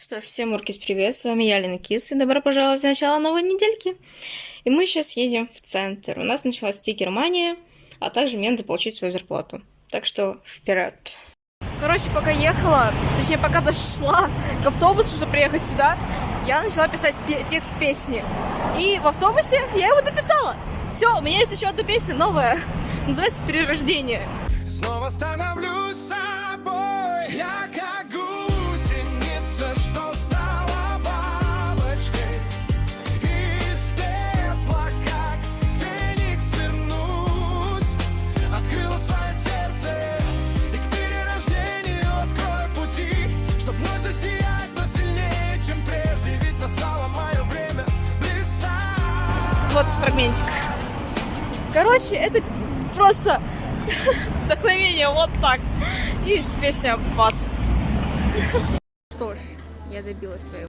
Что ж, всем Уркис, привет, с вами я, Лена Кис, и добро пожаловать в начало новой недельки. И мы сейчас едем в центр. У нас началась стикермания, а также мне надо получить свою зарплату. Так что вперед. Короче, пока ехала, точнее, пока дошла к автобусу, чтобы приехать сюда, я начала писать текст песни. И в автобусе я его дописала. Все, у меня есть еще одна песня новая. Называется «Перерождение». Снова становлюсь собой, я как гусеница, что стала бабочкой. Из пепла, как феникс, вернусь. Открыла свое сердце и к перерождению открою пути, чтоб вновь засиять, но сильнее, чем прежде. Ведь настало мое время блистать. Вот фрагментик. Короче, это просто вдохновение вот так. И песня бац. Что ж, я добилась своего.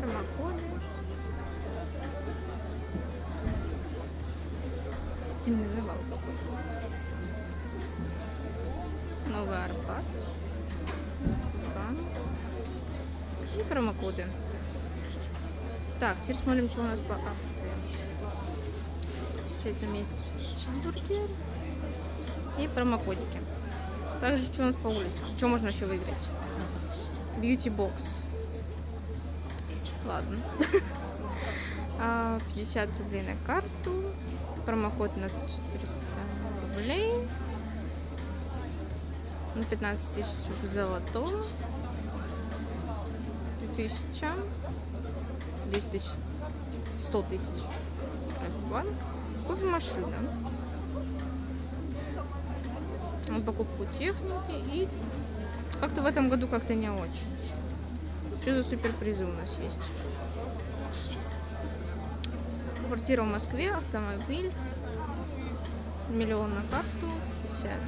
Промокоды. Зимний завал какой-то. Новый Арбат. И промокоды. Так, теперь смотрим, что у нас по акции. Сейчас есть чизбургер и промокодики. Также, что у нас по улице. Что можно еще выиграть? Бьюти-бокс. Ладно. 50 рублей на карту. Промокод на 400 рублей. 15 тысяч в золотом. 2000. 10 тысяч, 100 тысяч. Банк. Кофемашина. Покупку техники. И как-то в этом году как-то не очень. Что за суперпризы у нас есть? Квартира в Москве, автомобиль, 1 миллион на карту,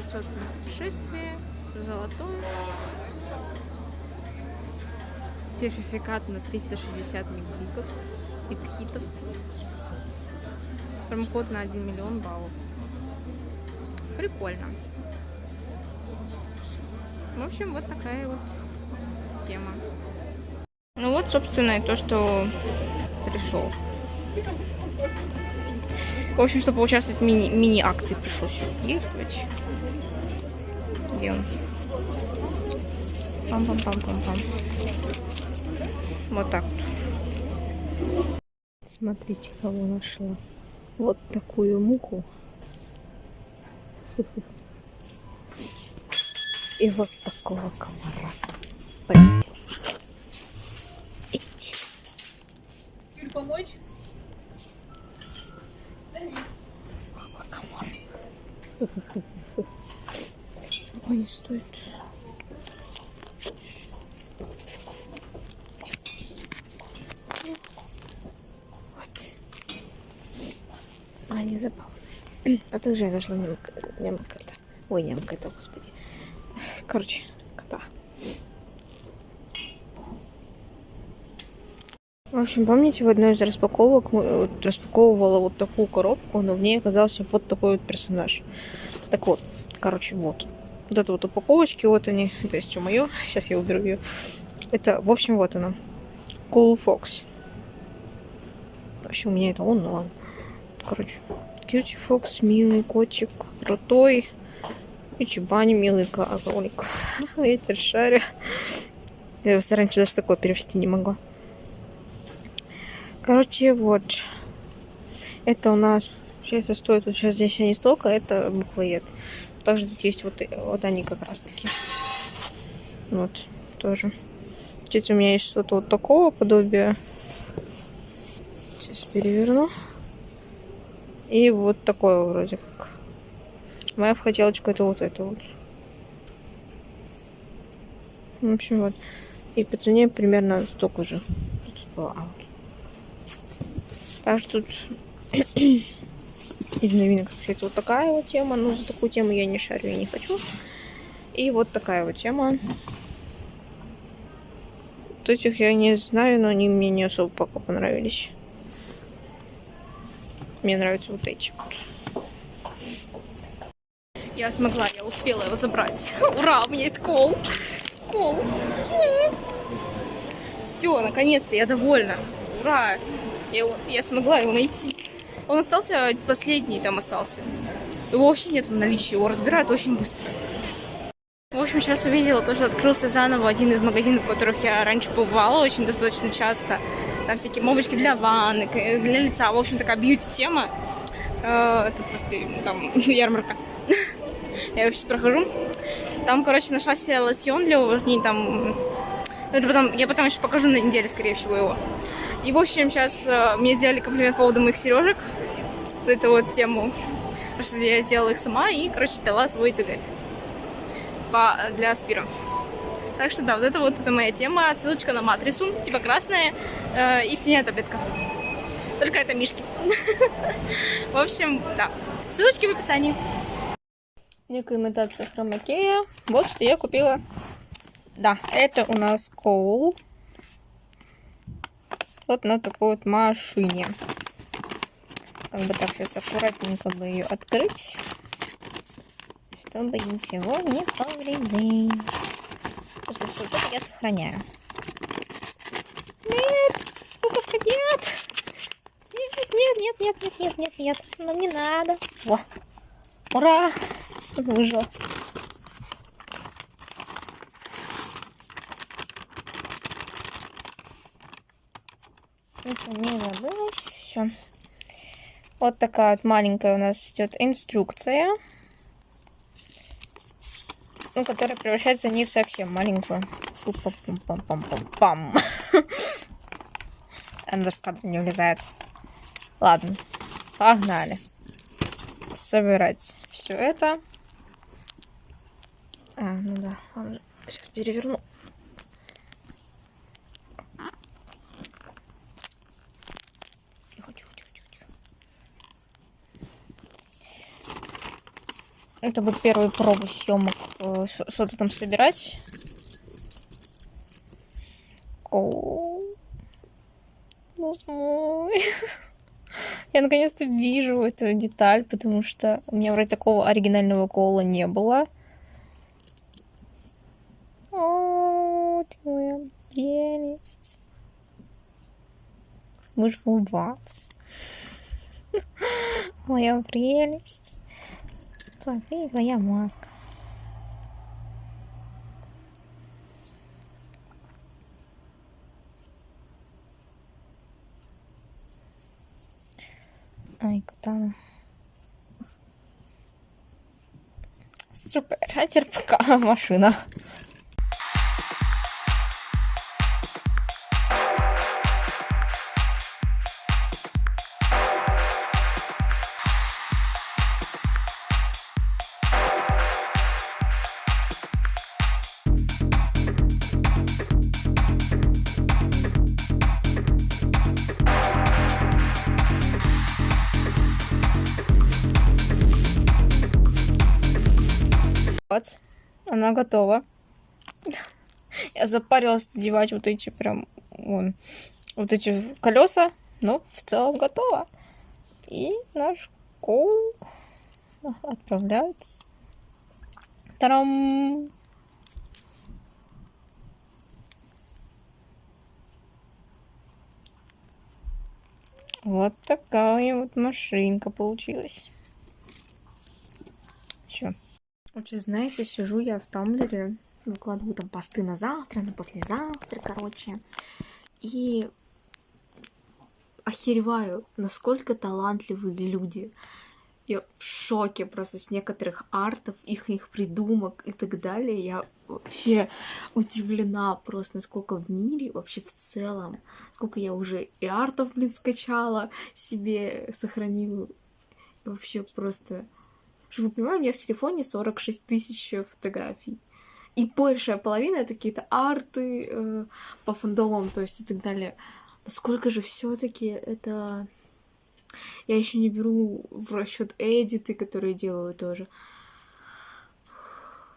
500 на путешествие, золотой. Сертификат на 360 мегабитов и кхитов. Промокод на 1 миллион баллов. Прикольно. В общем, вот такая вот тема. Ну вот, собственно, и то, что пришел. В общем, чтобы поучаствовать в мини-акции, пришлось действовать. Где он? Пам-пам-пам-пам-пам. Вот так вот. Смотрите, кого нашла. Вот такую муху. И вот такого комара. Пойдем. Идти. Юль, помочь? Какой комар. Сколько не стоит. Не забавно. А также я нашла нямка-то. Ой, нямка-то, господи. Короче, кота. В общем, помните, в одной из распаковок мы распаковывала вот такую коробку, но в ней оказался вот такой вот персонаж. Так вот, короче, вот. Вот это вот упаковочки, вот они. Это есть все мое. Сейчас я уберу ее. Это, в общем, вот она. Cool Fox. Вообще, у меня это он, но ладно. Короче, Cutie Fox, милый котик, крутой. И Чубани, милый кролик. Ветер шаря. Я его раньше даже такое перевести не могла. Короче, вот. Это у нас, сейчас стоит, вот сейчас здесь они столько, это буквоед. Также тут есть вот они как раз таки. Вот, тоже. Здесь у меня есть что-то вот такого подобия. Сейчас переверну. И вот такое вроде как. Моя хотелочка это вот это вот. В общем, вот. И по цене примерно столько же. Тут было. Также тут из новинок получается вот такая вот тема. Но за такую тему я не шарю, я не хочу. И вот такая вот тема. Вот этих я не знаю, но они мне не особо пока понравились. Мне нравятся вот эти вот. Я смогла, я успела его забрать. Ура, у меня есть кол. Кол. Все, наконец-то, я довольна. Ура! Я смогла его найти. Он остался, последний там остался. Его вообще нет в наличии, его разбирают очень быстро. В общем, сейчас увидела то, что открылся заново один из магазинов, в которых я раньше бывала очень достаточно часто. Там всякие мобочки для ванны, для лица. В общем, такая бьюти-тема. Это просто там ярмарка. Я его сейчас прохожу. Там, короче, нашла себе лосьон для увлажнения. Там... Я потом еще покажу на неделе, скорее всего, его. И, в общем, сейчас мне сделали комплимент по поводу моих сережек. Вот эту вот тему. Потому что я сделала их сама и, короче, дала свой ТГ для Аспира. Так что да, вот это моя тема. Ссылочка на матрицу, типа красная и синяя таблетка. Только это мишки. В общем, да. Ссылочки в описании. Некая имитация хромакея. Вот что я купила. Да, это у нас Коул. Вот на такой вот машине. Как бы так сейчас аккуратненько бы ее открыть, чтобы ничего не повредить. Просто все это я сохраняю. Нет! Буковка, нет! Нет. Нам не надо. Во! Ура! Выжила. Это не забылось. Все. Вот такая вот маленькая у нас идет инструкция. Ну, которая превращается не в совсем маленькую. Пам. Она в кадр не влезает. Ладно, погнали. Собирать все это. Ну да, ладно. Сейчас переверну. Тихо. Это будет первая проба съемок, что-то там собирать. Я наконец-то вижу эту деталь, потому что у меня вроде такого оригинального кола не было. О, ты моя прелесть. Будешь улыбаться. Моя прелесть. И твоя маска. Ай, куда? Супер. А теперь пока машина. Вот, она готова. Я запарилась надевать вот эти прям, вот эти колеса, но в целом готова. И наш коул отправляется. Тарам! Вот такая вот машинка получилась. Все. Вообще, знаете, сижу я в Тамблере, выкладываю там посты на завтра, на послезавтра, короче. И охереваю, насколько талантливые люди. Я в шоке просто с некоторых артов, их придумок и так далее. Я вообще удивлена просто, насколько в мире, вообще в целом, сколько я уже и артов, скачала, себе сохранила. Вообще просто... Чтобы вы понимали, у меня в телефоне 46 тысяч фотографий. И большая половина это какие-то арты по фандомам, то есть и так далее. Насколько же все-таки это... Я еще не беру в расчет эдиты, которые делаю тоже.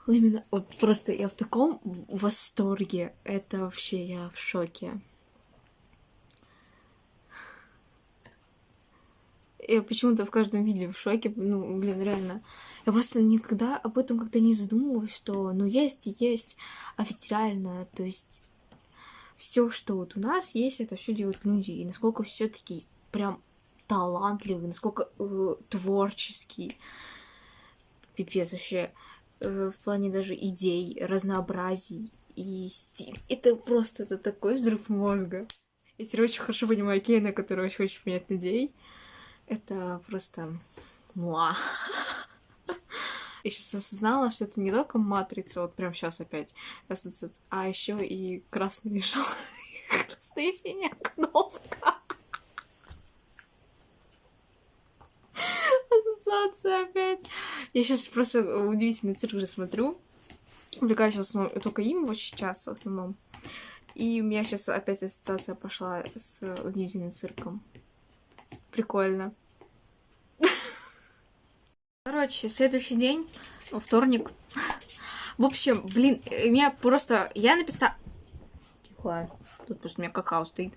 Именно, вот просто я в таком восторге. Это вообще я в шоке. Я почему-то в каждом видео в шоке. Ну, блин, реально. Я просто никогда об этом как-то не задумывалась, что ну есть и есть. А ведь реально, то есть все, что вот у нас есть, это все делают люди. И насколько все-таки прям талантливый, насколько творческий. Пипец вообще. В плане даже идей, разнообразий и стиль. Это просто это такой взрыв мозга. Я теперь очень хорошо понимаю Кейна, который очень хочет понять людей. Это просто... Муа. Я сейчас осознала, что это не только матрица, вот прям сейчас опять, а еще и красный и красная и синяя кнопка. Ассоциация опять. Я сейчас просто удивительный цирк уже смотрю. Увлекаюсь сейчас только им очень часто в основном. И у меня сейчас опять ассоциация пошла с удивительным цирком. Прикольно. Короче, следующий день, вторник. В общем, блин, меня просто... Я написала... Тихо, тут просто у меня какао стоит.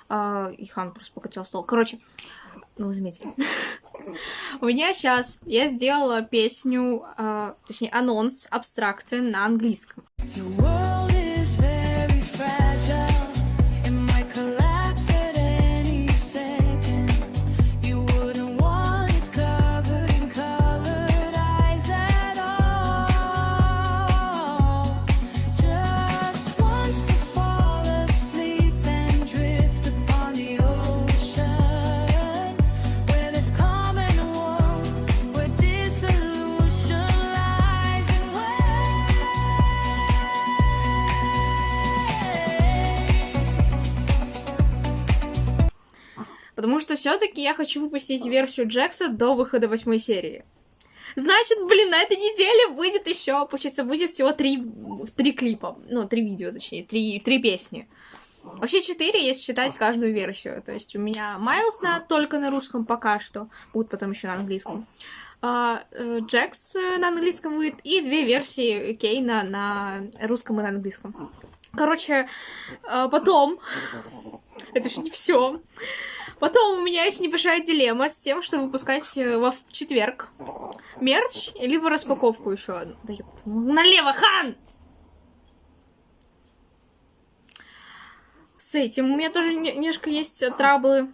И Хан просто покачал стол. Короче, ну, вы заметили. У меня сейчас... Я сделала песню, точнее, анонс абстракции на английском. Потому что все-таки я хочу выпустить версию Джекса до выхода 8 серии. Значит, блин, на этой неделе выйдет еще, получается, будет всего 3 клипа. Ну, 3 видео, точнее, 3 песни. Вообще 4, если считать каждую версию. То есть у меня Майлз только на русском пока что. Будет потом еще на английском. Джекс на английском выйдет. И 2 версии Кейна на русском и на английском. Короче, потом... Это же не все. Потом у меня есть небольшая дилемма с тем, что выпускать в четверг мерч, либо распаковку еще одну. Да налево, Хан! С этим у меня тоже немножко есть траблы.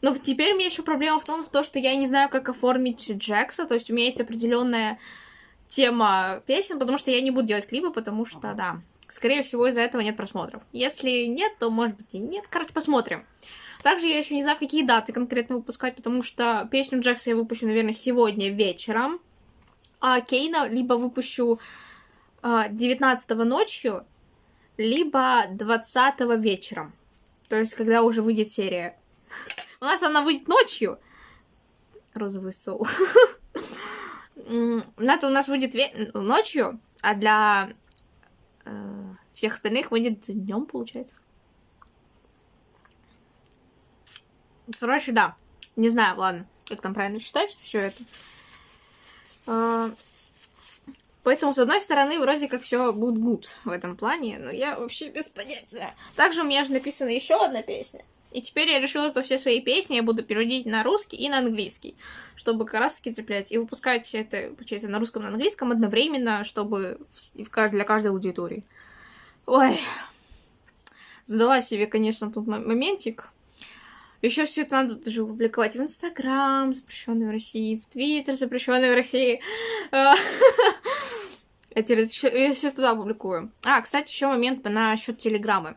Но теперь у меня еще проблема в том, что я не знаю, как оформить Джекса. То есть у меня есть определенная тема песен, потому что я не буду делать клипы, потому что, да, скорее всего, из-за этого нет просмотров. Если нет, то, может быть, и нет. Короче, посмотрим. Также я еще не знаю, в какие даты конкретно выпускать, потому что песню Джекса я выпущу, наверное, сегодня вечером. А Кейна либо выпущу 19-го ночью, либо 20-го вечером. То есть, когда уже выйдет серия. У нас она выйдет ночью. Розовый соус. Это у нас выйдет ночью, а для всех остальных выйдет днем, получается. Короче, да. Не знаю, ладно, как там правильно считать все это. Поэтому, с одной стороны, вроде как все good good в этом плане, но я вообще без понятия. Также у меня же написана еще одна песня. И теперь я решила, что все свои песни я буду переводить на русский и на английский, чтобы как раз таки цеплять и выпускать это, получается, на русском и на английском одновременно, чтобы для каждой аудитории. Ой. Задала себе, конечно, тут моментик. Еще все это надо даже публиковать в Инстаграм, запрещенный в России, в Твиттер, запрещенный в России. Я все туда публикую. Кстати, еще момент насчет Телеграма.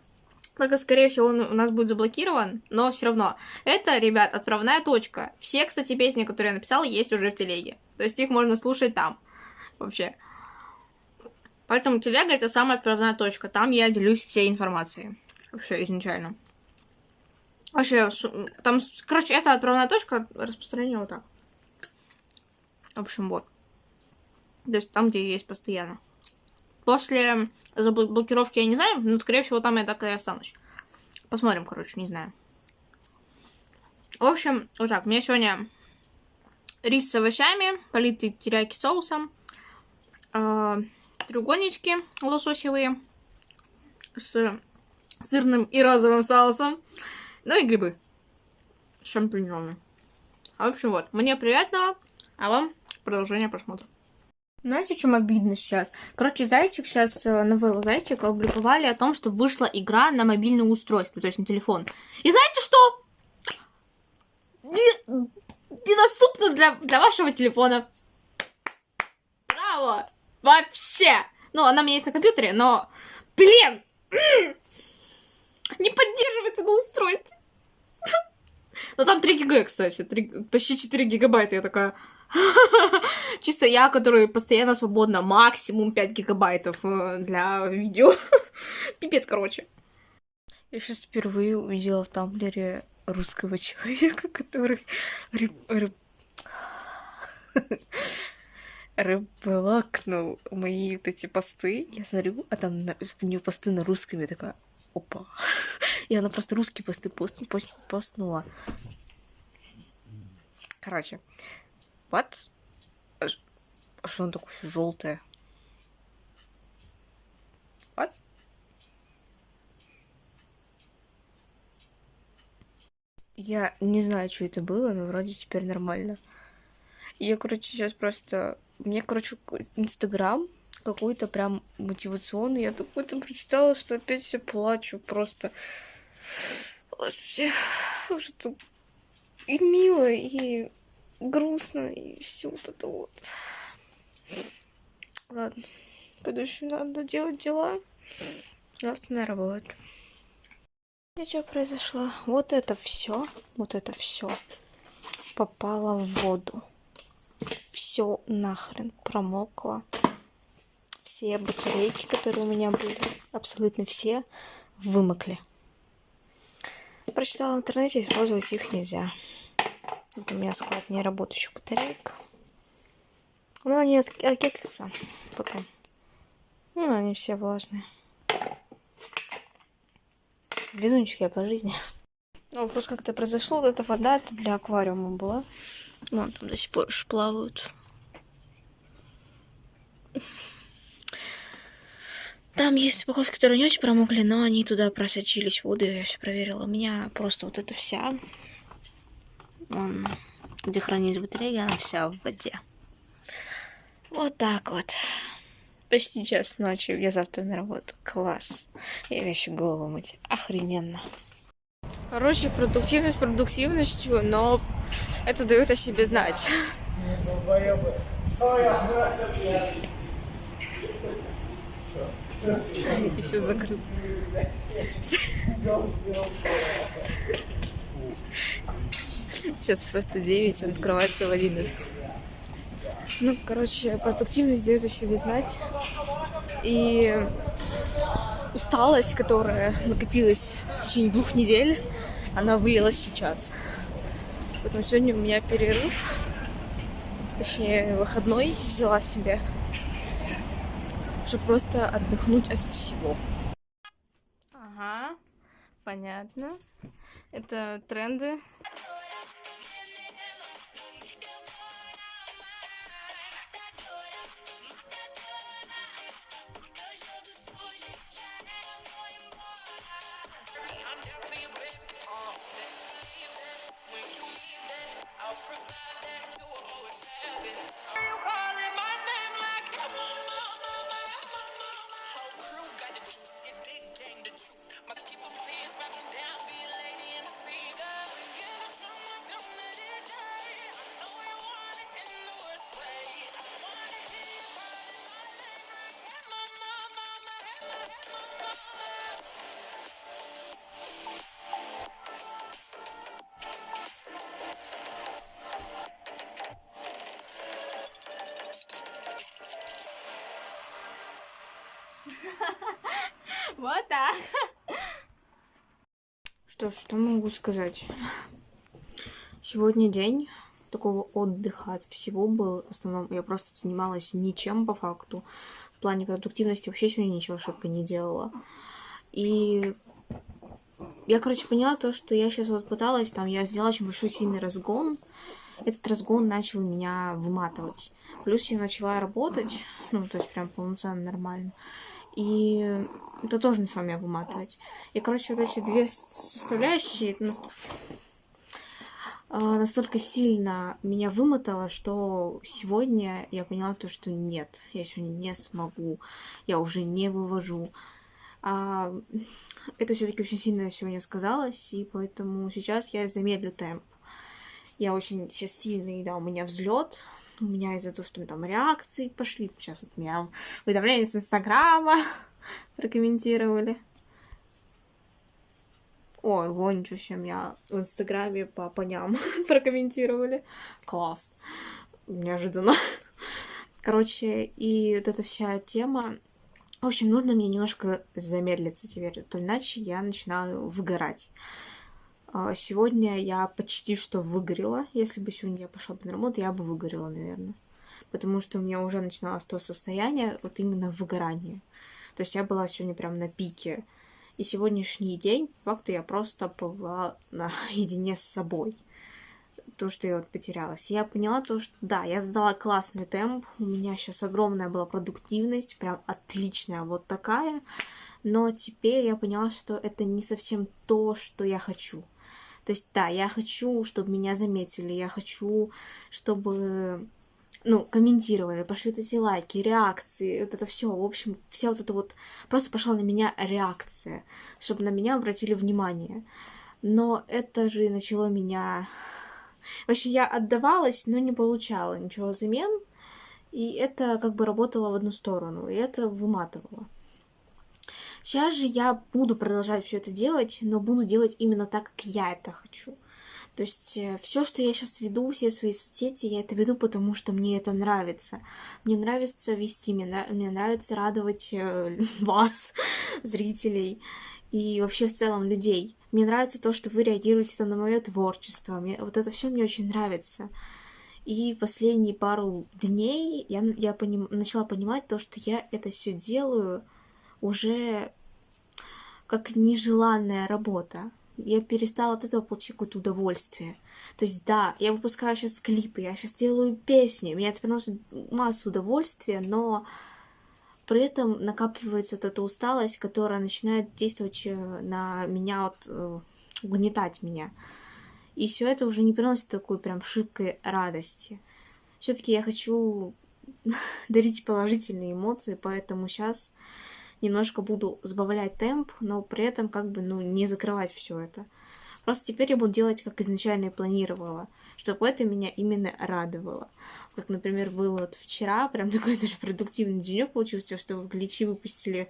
Только, скорее всего, он у нас будет заблокирован, но все равно. Это, ребят, отправная точка. Все, кстати, песни, которые я написала, есть уже в Телеге. То есть их можно слушать там. Вообще. Поэтому Телега — это самая отправная точка. Там я делюсь всей информацией. Вообще, изначально. Вообще, там, короче, это отправная точка, распространение вот так. В общем, вот. То есть там, где есть постоянно. После блокировки я не знаю, но, скорее всего, там я так и останусь. Посмотрим, короче, не знаю. В общем, вот так. У меня сегодня рис с овощами, политый терияки соусом, треугольнички лососевые с сырным и розовым соусом, ну и грибы, шампиньоны. В общем, вот. Мне приятного, а вам продолжение просмотра. Знаете, в чем обидно сейчас? Короче, Зайчик сейчас, новелла Зайчика опубликовали о том, что вышла игра на мобильное устройство, то есть на телефон. И знаете что? Недоступно для вашего телефона. Браво! Вообще! Ну, она у меня есть на компьютере, но... Блин! Не поддерживается на устройстве. Но там 3 гига, кстати. Почти 4 гигабайта. Я такая... Чисто я, который постоянно свободна. Максимум 5 гигабайтов для видео. Пипец, короче. Я сейчас впервые увидела в Тамблере русского человека, который реблокнул мои вот эти посты. Я смотрю, а там у нее посты на русском. Я такая, опа. И она просто русские посты постнула. Короче. Вот. А что он такой желтый? Вот. Я не знаю, что это было, но вроде теперь нормально. Я, короче, сейчас просто... Мне, короче, Инстаграм какой-то прям мотивационный. Я такой там прочитала, что опять все плачу просто. Господи, что и мило, и грустно, и все вот это вот. Ладно, пойду еще надо делать дела. Завтра на работу. И что произошло? Вот это все попало в воду. Все нахрен промокло. Все батарейки, которые у меня были, абсолютно все вымокли. Прочитала в интернете, использовать их нельзя. Вот у меня склад неработающих батареек. Но они окислятся потом. Ну, они все влажные. Везунчик я по жизни. Ну, просто как это произошло, вот эта вода это для аквариума была. Вон там до сих пор еще плавают. Там есть упаковки, которые не очень промокли, но они туда просочились в воду, я все проверила. У меня просто вот эта вся, вон, где хранились батарейки, она вся в воде. Вот так вот. Почти час ночи, я завтра на работу. Класс. Я вещи голову мыть. Охрененно. Короче, продуктивность продуктивностью, но это дает о себе знать. Еще закрыт. Сейчас просто 9, он открывается в 11. Ну, короче, продуктивность дает о себе знать. И усталость, которая накопилась в течение 2 недель, она вылилась сейчас. Поэтому сегодня у меня перерыв. Точнее, выходной взяла себе, чтобы просто отдохнуть от всего. Ага, понятно. Это тренды. Вот так. Что ж, что могу сказать? Сегодня день такого отдыха от всего был. В основном я просто занималась ничем по факту. В плане продуктивности вообще сегодня ничего шибко не делала. И я, короче, поняла то, что я сейчас вот пыталась, там, я сделала очень большой сильный разгон. Этот разгон начал меня выматывать. Плюс я начала работать, ну, то есть прям полноценно нормально. И это тоже начало меня выматывать. И, короче, вот эти две составляющие настолько сильно меня вымотало, что сегодня я поняла то, что нет, я сегодня не смогу, я уже не вывожу. А, это все-таки очень сильно сегодня сказалось, и поэтому сейчас я замедлю темп. Я очень сейчас сильный, да, у меня взлет. У меня из-за того, что там реакции пошли. Сейчас от меня уведомления с Инстаграма прокомментировали. Ой, вон, ничего себе, меня в Инстаграме по ням прокомментировали. Класс. Неожиданно. Короче, и вот эта вся тема... В общем, нужно мне немножко замедлиться теперь, то иначе я начинаю выгорать. Сегодня я почти что выгорела. Если бы сегодня я пошла бы на работу, я бы выгорела, наверное. Потому что у меня уже начиналось то состояние, вот именно выгорание. То есть я была сегодня прям на пике. И сегодняшний день, по факту, я просто была наедине с собой. То, что я вот потерялась. Я поняла то, что да, я задала классный темп. У меня сейчас огромная была продуктивность, прям отличная вот такая. Но теперь я поняла, что это не совсем то, что я хочу. То есть, да, я хочу, чтобы меня заметили, я хочу, чтобы, комментировали, пошли вот эти лайки, реакции, вот это все. В общем, вся вот эта вот... Просто пошла на меня реакция, чтобы на меня обратили внимание. Но это же начало меня... В общем, я отдавалась, но не получала ничего взамен. И это как бы работало в одну сторону, и это выматывало. Сейчас же я буду продолжать все это делать, но буду делать именно так, как я это хочу. То есть все, что я сейчас веду, все свои соцсети, я это веду, потому что мне это нравится. Мне нравится вести, мне нравится радовать вас, зрителей, и вообще в целом людей. Мне нравится то, что вы реагируете там на мое творчество. Вот это все мне очень нравится. И последние пару дней я начала понимать то, что я это все делаю уже как нежеланная работа. Я перестала от этого получать какое-то удовольствие. То есть, да, я выпускаю сейчас клипы, я сейчас делаю песни, мне это приносит массу удовольствия, но при этом накапливается вот эта усталость, которая начинает действовать на меня, угнетать меня. И все это уже не приносит такой прям шибкой радости. Все-таки я хочу дарить положительные эмоции, поэтому сейчас немножко буду сбавлять темп, но при этом не закрывать все это. Просто теперь я буду делать, как изначально и планировала, чтобы это меня именно радовало. Как, например, было вот вчера, прям такой даже продуктивный денек получился, что в Гличи выпустили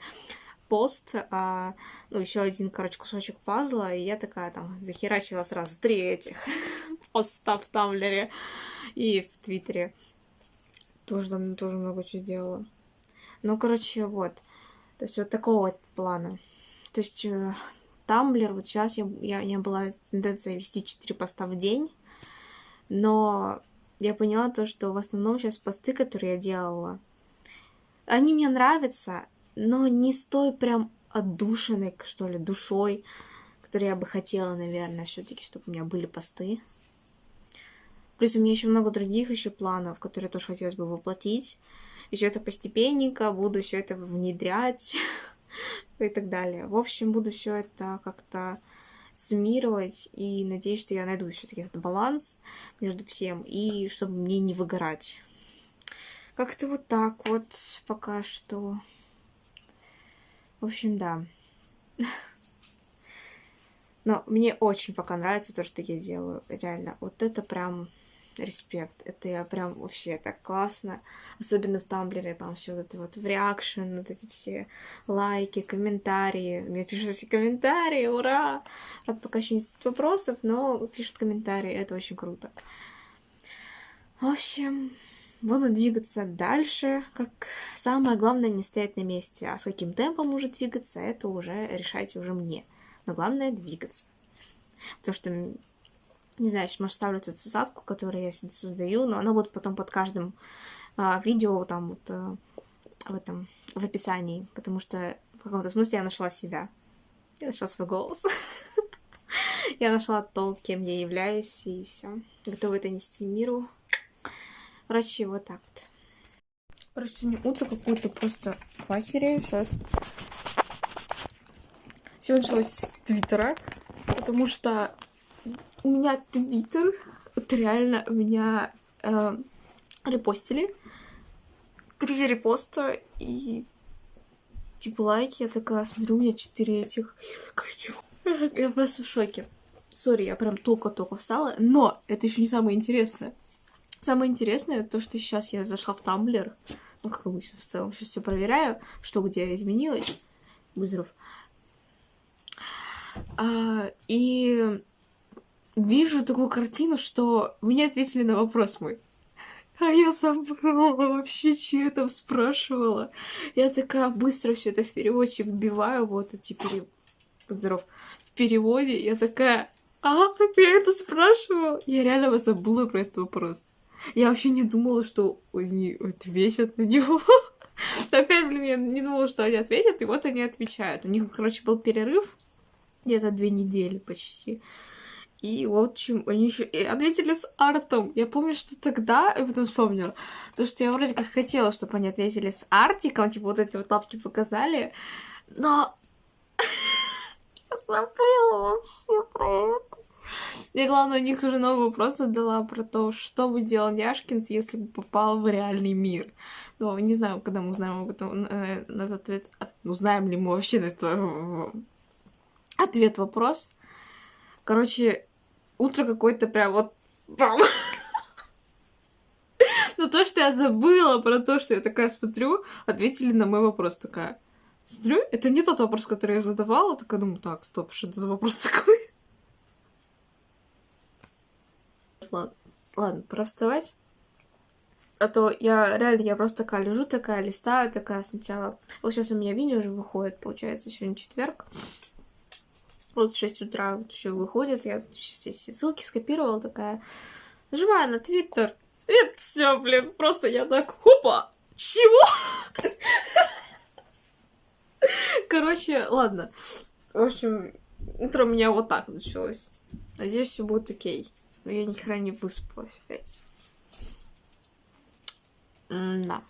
пост, еще один, кусочек пазла, и я такая там захерачила сразу 3 этих поста в Тамблере и в Твиттере. Тоже много чего сделала. Вот. То есть вот такого вот плана. То есть Тамблер, вот сейчас я была тенденция вести 4 поста в день, но я поняла то, что в основном сейчас посты, которые я делала, они мне нравятся, но не с той прям отдушиной, что ли, душой, которой я бы хотела, наверное, все-таки, чтобы у меня были посты. Плюс у меня еще много других еще планов, которые тоже хотелось бы воплотить. И все это постепенненько буду все это внедрять и так далее. В общем, буду все это как-то суммировать и надеюсь, что я найду все-таки этот баланс между всем и чтобы мне не выгорать. Как-то вот так вот пока что. В общем, да. Но мне очень пока нравится то, что я делаю. Реально, вот это прям респект. Это я прям вообще так классно. Особенно в Тамблере, там все вот это вот в реакшн, вот эти все лайки, комментарии. Мне пишут эти комментарии, ура! Рад пока еще не задать вопросов, но пишут комментарии, это очень круто. В общем, буду двигаться дальше. Как самое главное, не стоять на месте. А с каким темпом уже двигаться, это уже решайте уже мне. Но главное двигаться. Потому что не знаю, может, ставлю эту цитатку, которую я создаю, но она будет потом под каждым видео там вот в описании, потому что в каком-то смысле я нашла себя. Я нашла свой голос. Я нашла то, кем я являюсь, и все. Готова это нести миру. Короче, вот так вот. Короче, сегодня утро какое-то просто пахерее. Сейчас. Все началось с Твиттера, потому что у меня Твиттер Вот реально меня репостили. 3 репоста и типа лайки. Я такая смотрю, у меня 4 этих. Я просто в шоке. Сори, я прям только-только встала. Но это еще не самое интересное. Самое интересное то, что сейчас я зашла в Тамблер. Ну, как обычно, в целом. Сейчас все проверяю, что где изменилось. Будь здоров. И вижу такую картину, что мне ответили на вопрос мой. А я забыла вообще, что я там спрашивала. Я такая быстро все это в переводчик вбиваю, вот эти здоров, в переводе. Я такая, я это спрашивала. Я реально забыла про этот вопрос. Я вообще не думала, что они ответят на него. Опять, блин, я не думала, что они ответят, и вот они отвечают. У них, короче, был перерыв где-то 2 недели почти. И вот чем они еще ответили с артом. Я помню, что тогда, и потом вспомнила, то, что я вроде как хотела, чтобы они ответили с артиком, типа вот эти вот лапки показали, но я забыла вообще про это. Я, главное, у них уже новый вопрос задала про то, что бы сделал Няшкинс, если бы попал в реальный мир. Но не знаю, когда мы узнаем об этом, на этот ответ, узнаем ли мы вообще на этот ответ-вопрос. Короче, утро какое-то прям вот... Но то, что я забыла про то, что я такая смотрю, ответили на мой вопрос. Такая, смотрю, это не тот вопрос, который я задавала. Такая думаю, так, стоп, что это за вопрос такой? Ладно, пора вставать. А то я просто такая лежу, такая листаю, такая сначала... Вот сейчас у меня видео уже выходит, получается, сегодня четверг. Вот в 6 утра вот все выходит. Я сейчас все ссылки скопировала, такая. Нажимаю на Твиттер. Это все, блин, просто я так, хопа! Чего? Короче, ладно. В общем, утро у меня вот так началось. Надеюсь, все будет окей. Но я ни хера не выспалась опять. Да.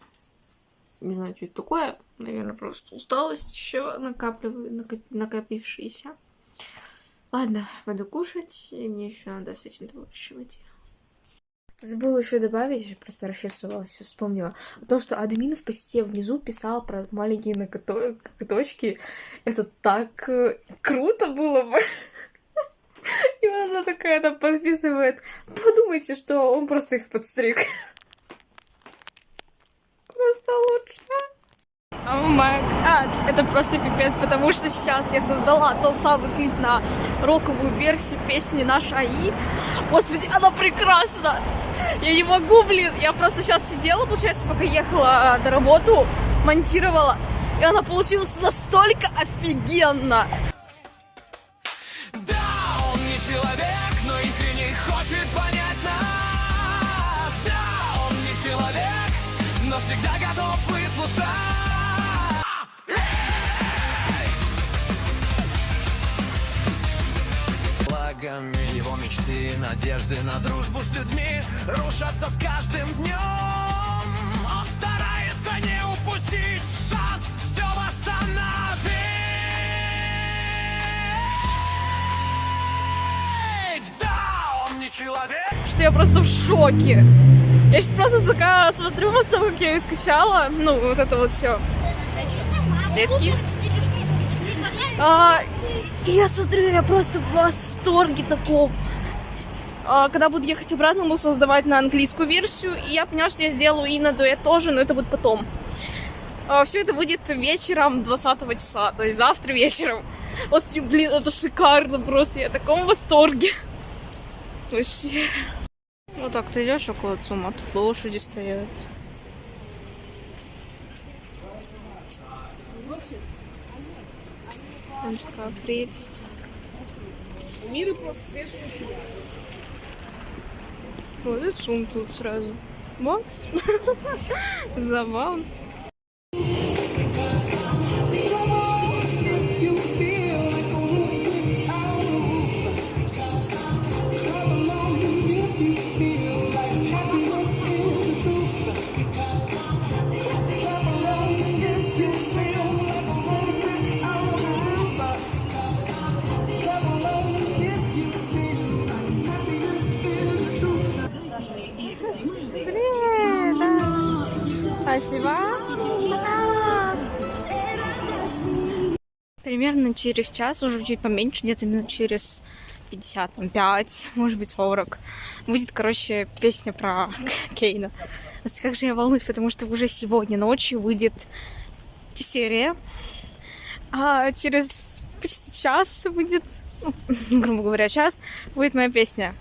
Не знаю, что это такое. Наверное, просто усталость еще накопившаяся. Ладно, пойду кушать, и мне еще надо с этим товарищем идти. Забыла еще добавить, я просто расчесывалась, все вспомнила. О том, что админ в посте внизу писал про маленькие ноготочки. Это так круто было бы. И она такая там подписывает. Подумайте, что он просто их подстриг. Просто лучше. О май гад, это просто пипец, потому что сейчас я создала тот самый клип на роковую версию песни «Наш АИ». Господи, она прекрасна! Я не могу, блин, я просто сейчас сидела, получается, пока ехала на работу, монтировала, и она получилась настолько офигенно! Да, он не человек, но искренне хочет понять нас. Да, он не человек, но всегда готов выслушать. Благами его мечты, надежды на дружбу с людьми рушатся с каждым днем. Он старается не упустить шанс все восстановить. Да, он не человек. Что я просто в шоке. Я сейчас просто такая смотрю по тому, как я ее скачала. Ну, вот это вот все. Редки. И я смотрю, я просто в восторге таком. Когда буду ехать обратно, буду создавать на английскую версию. И я поняла, что я сделаю и на дуэт тоже, но это будет потом. Все это выйдет вечером 20 числа, то есть завтра вечером. Вот, блин, это шикарно просто, я в таком восторге. Вообще. Вот так ты идешь около ЦУМа, тут лошади стоят. Вот такая прелесть. Мир просто свежий. Вот и ЦУМ тут сразу. Вот. Забавно. счастлива? Примерно через час, уже чуть поменьше, где-то минут через 55, может быть 40, будет, короче, песня про Кейна. Как же я волнуюсь, потому что уже сегодня ночью выйдет серия, а через почти час будет, ну, грубо говоря, час, будет моя песня.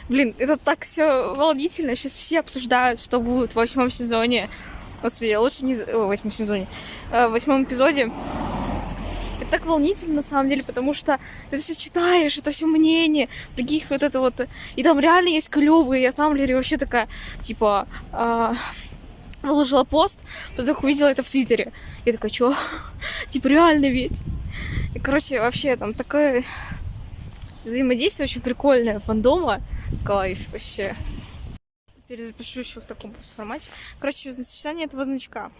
Блин, это так все волнительно. Сейчас все обсуждают, что будет в 8 сезоне. Господи, лучше не... в 8 сезоне. В 8 эпизоде. Это так волнительно, на самом деле, потому что ты все читаешь, это все мнение других вот это вот. И там реально есть клёвые. Я там, Лири, вообще такая, типа, выложила пост, потом увидела это в Твиттере. Я такая, чё? Типа, реально ведь. И, короче, вообще там такое взаимодействие очень прикольное фандома. Кайф вообще. Перезапишу еще в таком формате. Короче, сочетание этого значка.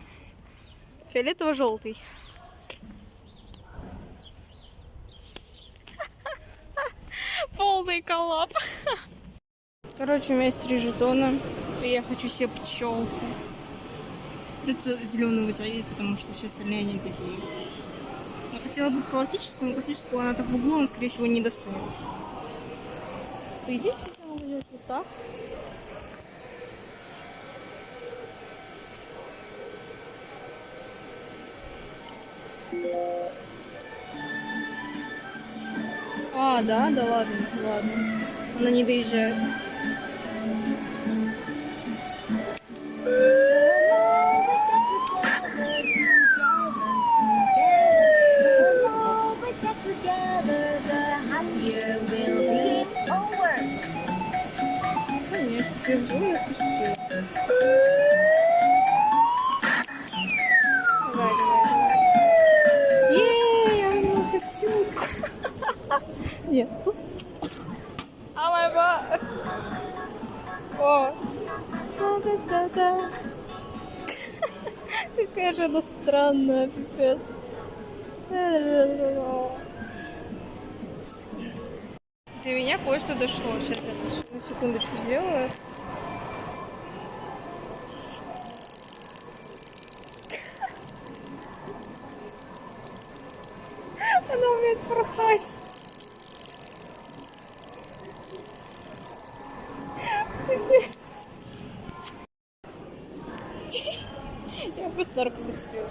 Фиолетово-желтый. Полный коллап. Короче, у меня есть 3 жетона. И я хочу себе пчелку. Придется зеленую вытягивать, потому что все остальные они такие. Я хотела бы классическую, но классическую она так в углу, он, скорее всего, не достанет. По идее, кстати, она идет вот так. А, да, да ладно, ладно. Она не доезжает. Конечно, ты взял и отпустил. Давай, давай, давай. Ей, я вернулся в сюк. Нет, тут. А моя ба. О. Да-да-да-да. Какая же она странная, пипец. Для меня кое-что дошло. Сейчас я на секундочку сделаю. Она умеет порхать. Капец. Я просто на руку подцепила.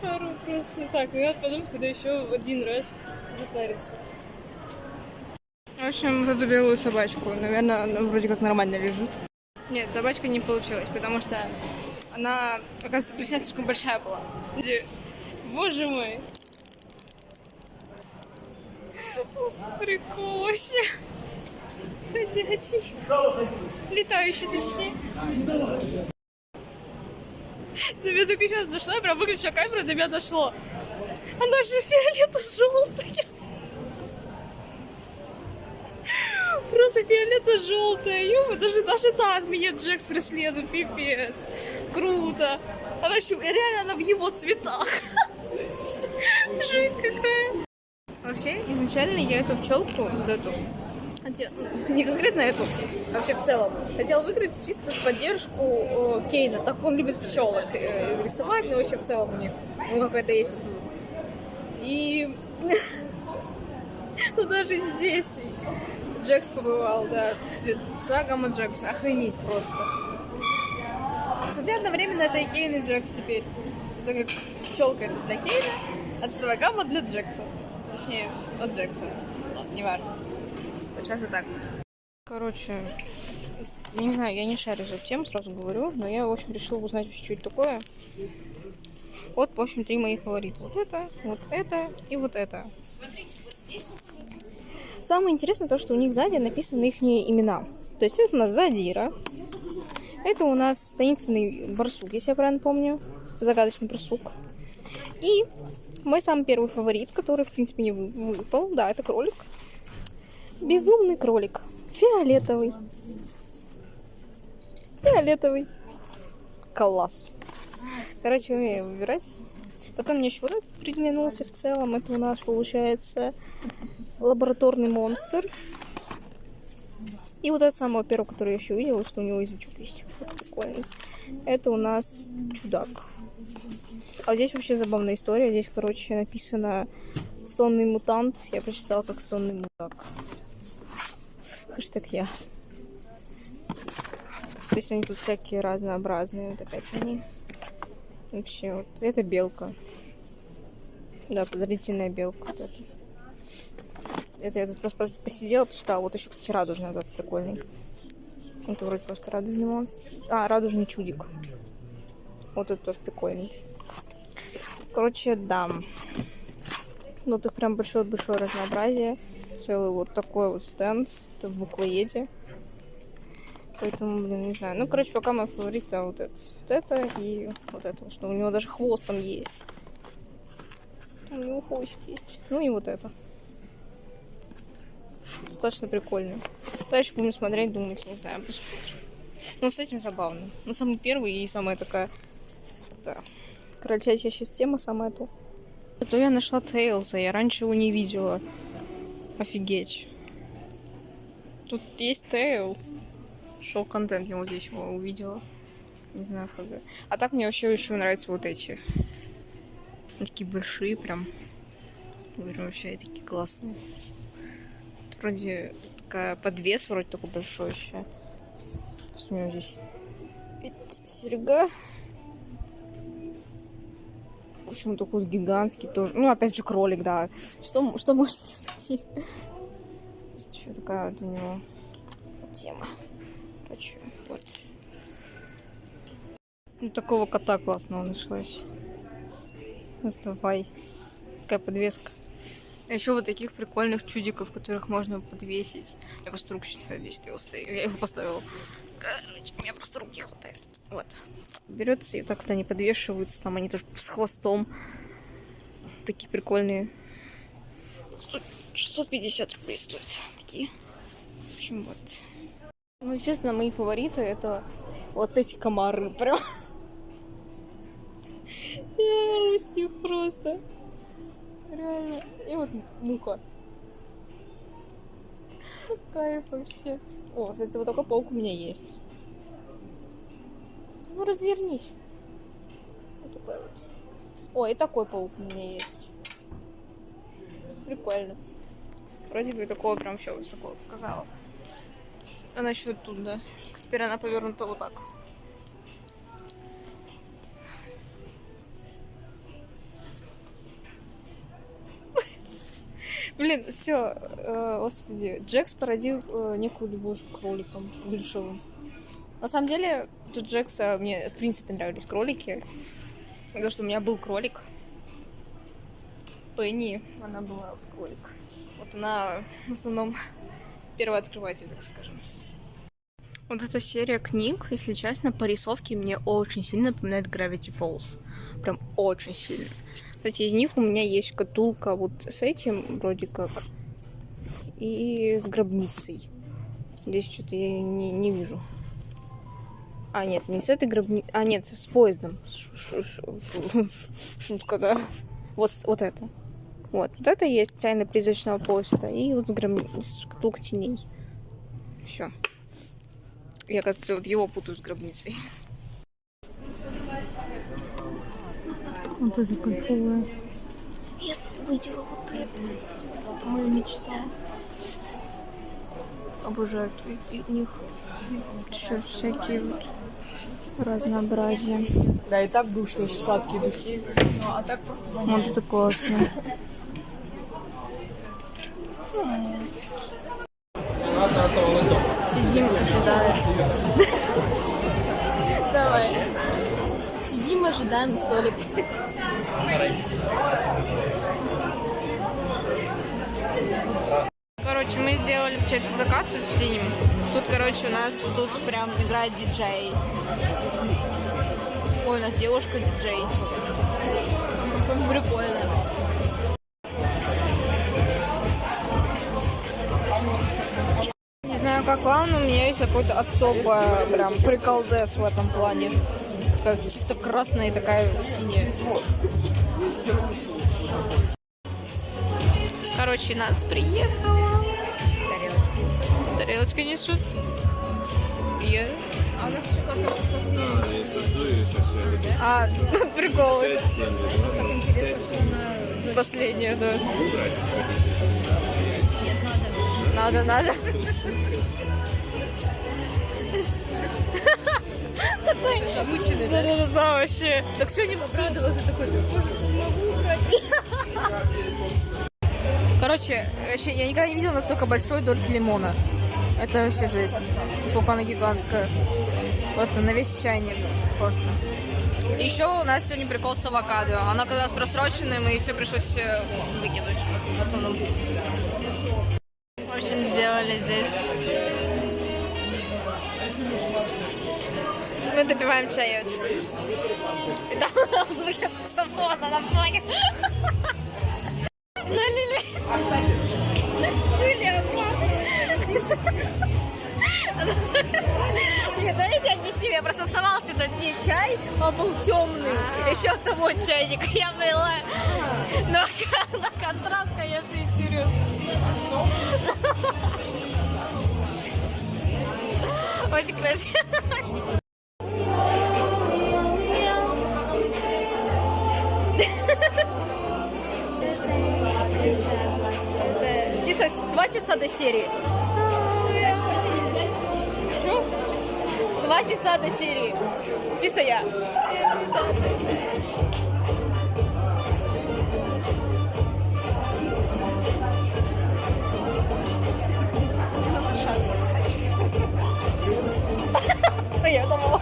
Пару просто так. И вот потом, когда еще один раз затарится. В общем, вот эту белую собачку. Наверное, она вроде как нормально лежит. Нет, собачка не получилась, потому что она, оказывается, плесня слишком большая была. Боже мой. Прикол вообще. Ходячий. Летающий, точнее. До меня только сейчас дошло, я прям выключила камеру, до меня дошло. Она же фиолето-желтая. Просто фиолето-желтая. Ё, даже так меня Джекс преследует, пипец. Круто. Она реально, она в его цветах. Жесть какая. Вообще, изначально я эту пчелку, вот эту, не конкретно эту, а вообще в целом, хотела выиграть чисто в поддержку Кейна, так он любит пчелок рисовать, но вообще в целом у них, ну, какая-то есть вот. И ну даже здесь Джекс побывал, да, цвета гамма Джекса, охренеть просто. Хотя одновременно это и Кейн, и Джекс теперь, так как пчелка это для Кейна, а цветовая гамма для Джекса. Точнее, от Джекса. Ладно, неважно. Вот сейчас и так. Короче, я не знаю, я не шарю за тему, сразу говорю, но я, в общем, решила узнать, что это такое. Вот, в общем, 3 моих фаворита. Вот это и вот это. Самое интересное то, что у них сзади написаны их имена. То есть это у нас Задира. Это у нас таинственный барсук, если я правильно помню. Загадочный барсук. И мой самый первый фаворит, который, в принципе, не выпал. Да, это кролик. Безумный кролик. Фиолетовый. Фиолетовый. Класс. Короче, умею выбирать. Потом мне еще вот этот приглянулся в целом. Это у нас получается лабораторный монстр. И вот это самое первое, которое я еще увидела, что у него язычок есть. Вот прикольный. Это у нас чудак. А здесь вообще забавная история. Здесь, короче, написано «Сонный мутант». Я прочитала как «Сонный мудак». Хэштег я. То есть они тут всякие разнообразные. Вот опять они. Вообще, вот. Это белка. Да, подозрительная белка. Вот это я тут просто посидела, почитала. Вот еще, кстати, радужный вот этот прикольный. Это вроде просто радужный монстр. А, радужный чудик. Вот это тоже прикольный. Короче, да. Вот их прям большое-большое разнообразие. Целый вот такой вот стенд. Это в буквоеде. Поэтому, блин, не знаю. Ну, короче, пока мой фаворит вот это и вот это. Что у него даже хвост там есть. У него хвостик есть. Ну и вот это. Достаточно прикольно. Дальше будем смотреть, думать, не знаю, посмотрим. Но с этим забавно. Ну, самый первый и самая такая, да, крольчачья система самая то. Зато я нашла Тейлза, я раньше его не видела. Офигеть. Тут есть Тейлз. Шоу-контент, я вот здесь его увидела. Не знаю, хз. А так мне вообще еще нравятся вот эти. Они такие большие прям. Вообще такие классные. Вроде такая подвес, вроде такой большой еще. Что у него здесь? Серега. В общем, такой гигантский тоже. Ну, опять же, кролик, да. Что может найти? Еще такая вот у него тема. Короче, вот. Ну, такого кота классного нашлась. Доставай. Такая подвеска. А еще вот таких прикольных чудиков, которых можно подвесить. Я просто руки считаю, здесь ты стоит. Я его поставила. Короче, у меня просто руки хватает. Вот. Берется и так вот они подвешиваются. Там они тоже с хвостом. Такие прикольные. 650 рублей стоят. Такие. В общем, вот. Ну, естественно, мои фавориты это вот эти комары. Прям. Я с них просто. Реально. И вот муха. Кайф вообще. О, кстати, вот такой паук у меня есть. Ну, развернись. Вот такой вот. О, и такой паук у меня есть. Прикольно. Вроде бы такого прям все высоко показала. Она еще тут, да. Теперь она повернута вот так. Блин, все, господи, Джекс породил некую любовь к кроликам плюшевым. На самом деле, у Джекса мне в принципе нравились кролики, потому что у меня был кролик. Пенни, она была вот кролик. Вот она в основном первооткрыватель, так скажем. Вот эта серия книг, если честно, по рисовке мне очень сильно напоминает Gravity Falls. Прям очень сильно. Кстати, из них у меня есть шкатулка вот с этим, вроде как, и с гробницей. Здесь что-то я ее не вижу. А, нет, не с этой гробницей. А, нет, с поездом. Шутка, да. Вот это. Вот это есть «Тайна призрачного поезда». И вот с шкатулка теней. Все. Я, кажется, вот его путаю с гробницей. Вот это кайфовое. Я видела вот это. Это моя мечта. Обожаю их. Еще всякие вот разнообразия. Да, и так душно, еще сладкие духи. Ну, а так просто... Вот это классно. Сидим, ожидаем. Давай. Сидим, ожидаем столик. Короче, мы сделали получается заказ тут в синем. Тут, короче, у нас тут прям играет диджей. Ой, у нас девушка диджей. Прикольно. Не знаю, как вам, но у меня есть какой-то особый прям приколдес в этом плане. Как чисто красная и такая синяя. Короче, нас приехало. Тарелочки несут. Я... А у нас еще картошка. А, приколы. Так интересно, что она... Последняя, да. Надо. Такой Замученный, да, вообще. Так сегодня обрадовался такой, может, могу убрать. Короче, вообще, я никогда не видела настолько большой дольки лимона. Это вообще жесть. Сколько она гигантская. Просто на весь чайник. Просто. И еще у нас сегодня прикол с авокадо. Она оказалась просроченным, и все пришлось выкинуть в основном. В общем, сделали здесь. Мы допиваем чаечек. И там звучит саксофон на фоне. Налили. Были Нет, давайте объясним. Я просто оставался на дне чай, он был темный. Еще от того чайника я мыла. Но на контраст, конечно, интересно. Очень красиво. Чисто 2 часа до серии. 2 часа до серии. Чисто я. Я думала.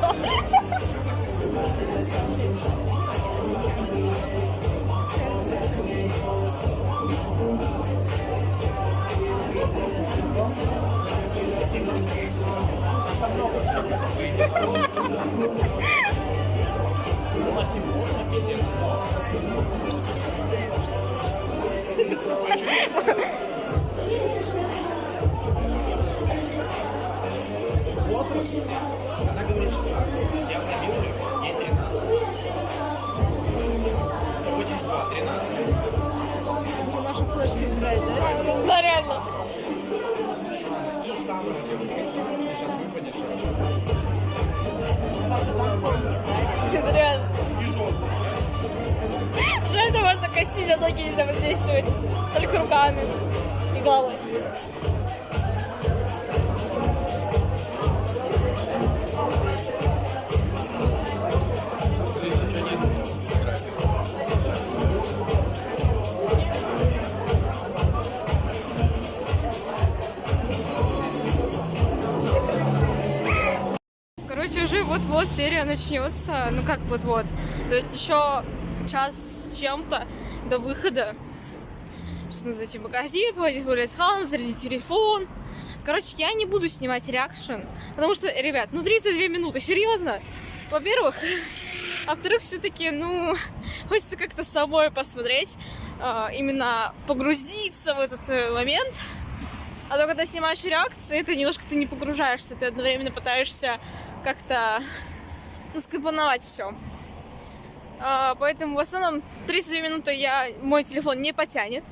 Она говорит 16. Я пробил ее, ей 13. 82, 13. Наши флешки убрать, да? Да, реально. И сам разъем. Сейчас выпадешь. Правда, там помнит, да? Реально. И жестко. Жаль, это можно косить, а ноги нельзя воздействовать. Только руками и головой. Короче, уже вот-вот серия начнется. Ну как вот-вот. То есть еще час с чем-то до выхода. Сейчас надо зайти в магазин, пойти гулять с Ханом, зарядить телефон. Короче, я не буду снимать реакшн. Потому что, ребят, 32 минуты, серьезно. Во-первых. А во-вторых, все-таки, хочется как-то самой посмотреть. Именно погрузиться в этот момент. А то, когда снимаешь реакции, это немножко ты не погружаешься. Ты одновременно пытаешься как-то скомпоновать все. Поэтому в основном 32 минуты мой телефон не потянет.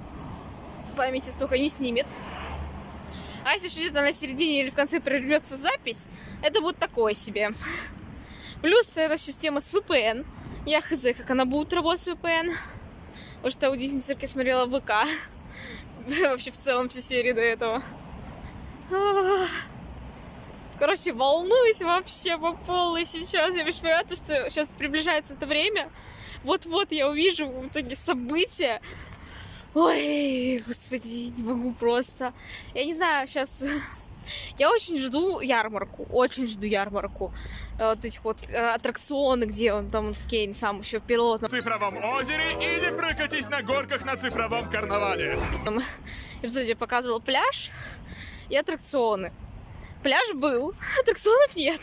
Памяти столько не снимет. А если где-то на середине или в конце прервется запись, это будет такое себе. Плюс это система с VPN. Я хз, как она будет работать с VPN. Потому что удивительно, я смотрела ВК. Вообще в целом все серии до этого. Короче, волнуюсь вообще по полной сейчас. Я понимаю, что сейчас приближается это время. Вот-вот я увижу в итоге события. Ой, господи, не могу просто. Я не знаю, сейчас... Я очень жду ярмарку. Вот этих вот аттракционы, где он там в Кейн сам еще пилот. В цифровом озере или прокатись на горках на цифровом карнавале. В эпизоде показывал пляж и аттракционы. Пляж был, аттракционов нет.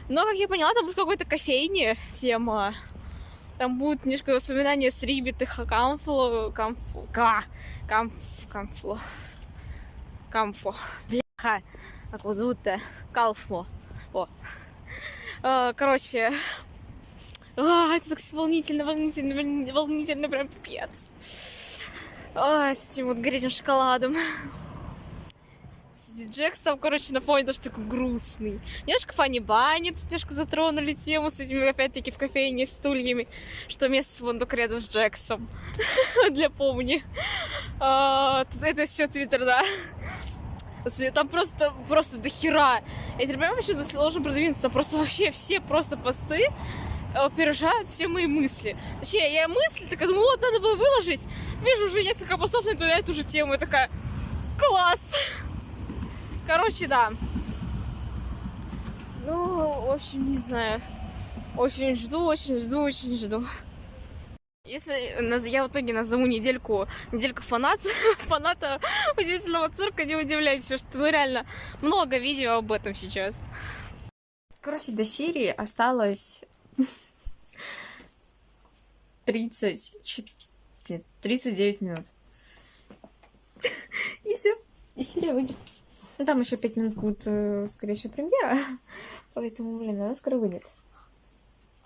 Но, как я поняла, там будет какой-то кофейни тема. Там будет немножко воспоминания с Риббит и Камфо. Бляха. Как его зовут-то? Калфо. О. Короче. Это так все волнительно, прям пипец. с этим вот горячим шоколадом. Джекс там, короче, на фоне тоже такой грустный. Немножко Фанни Банни, тут немножко затронули тему с этими, опять-таки, в кофейне стульями, что место вон только рядом с Джексом. Для помни. Это все Твиттер, да. Там просто дохера. Я теперь понимаю, что сложно продвинуться. Там просто вообще все просто посты опережают все мои мысли. Точнее, я мысли такая, думаю, вот, надо было выложить. Вижу уже несколько постов на эту же тему. Я такая, класс! Короче, да. Ну, в общем, не знаю. Очень жду. Если я в итоге назову неделька фаната удивительного цирка, не удивляйтесь, что реально много видео об этом сейчас. Короче, до серии осталось 39 минут. И все. И серия выйдет. Ну, там еще 5 минут будет, скорее всего, премьера. Поэтому, блин, она скоро выйдет.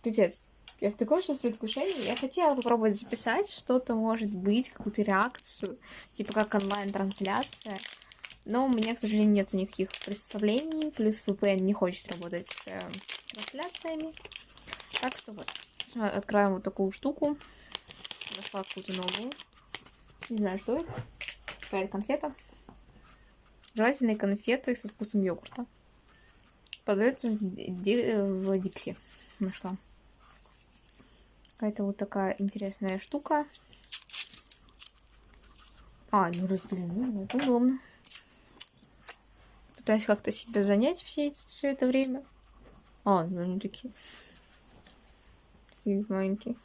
Пипец. Я в таком сейчас предвкушении. Я хотела попробовать записать что-то, может быть, какую-то реакцию. Типа как онлайн-трансляция. Но у меня, к сожалению, нет никаких представлений. Плюс VPN не хочет работать с трансляциями. Так что вот. Сейчас мы откроем вот такую штуку. Нашла какую-то новую. Не знаю, что это. Какая-то конфета. Жевательные конфеты со вкусом йогурта. Продается в Дикси. Нашла. Какая-то вот такая интересная штука. Не разделены. Это удобно. Пытаюсь как-то себя занять все это время. Ну они такие. Такие маленькие.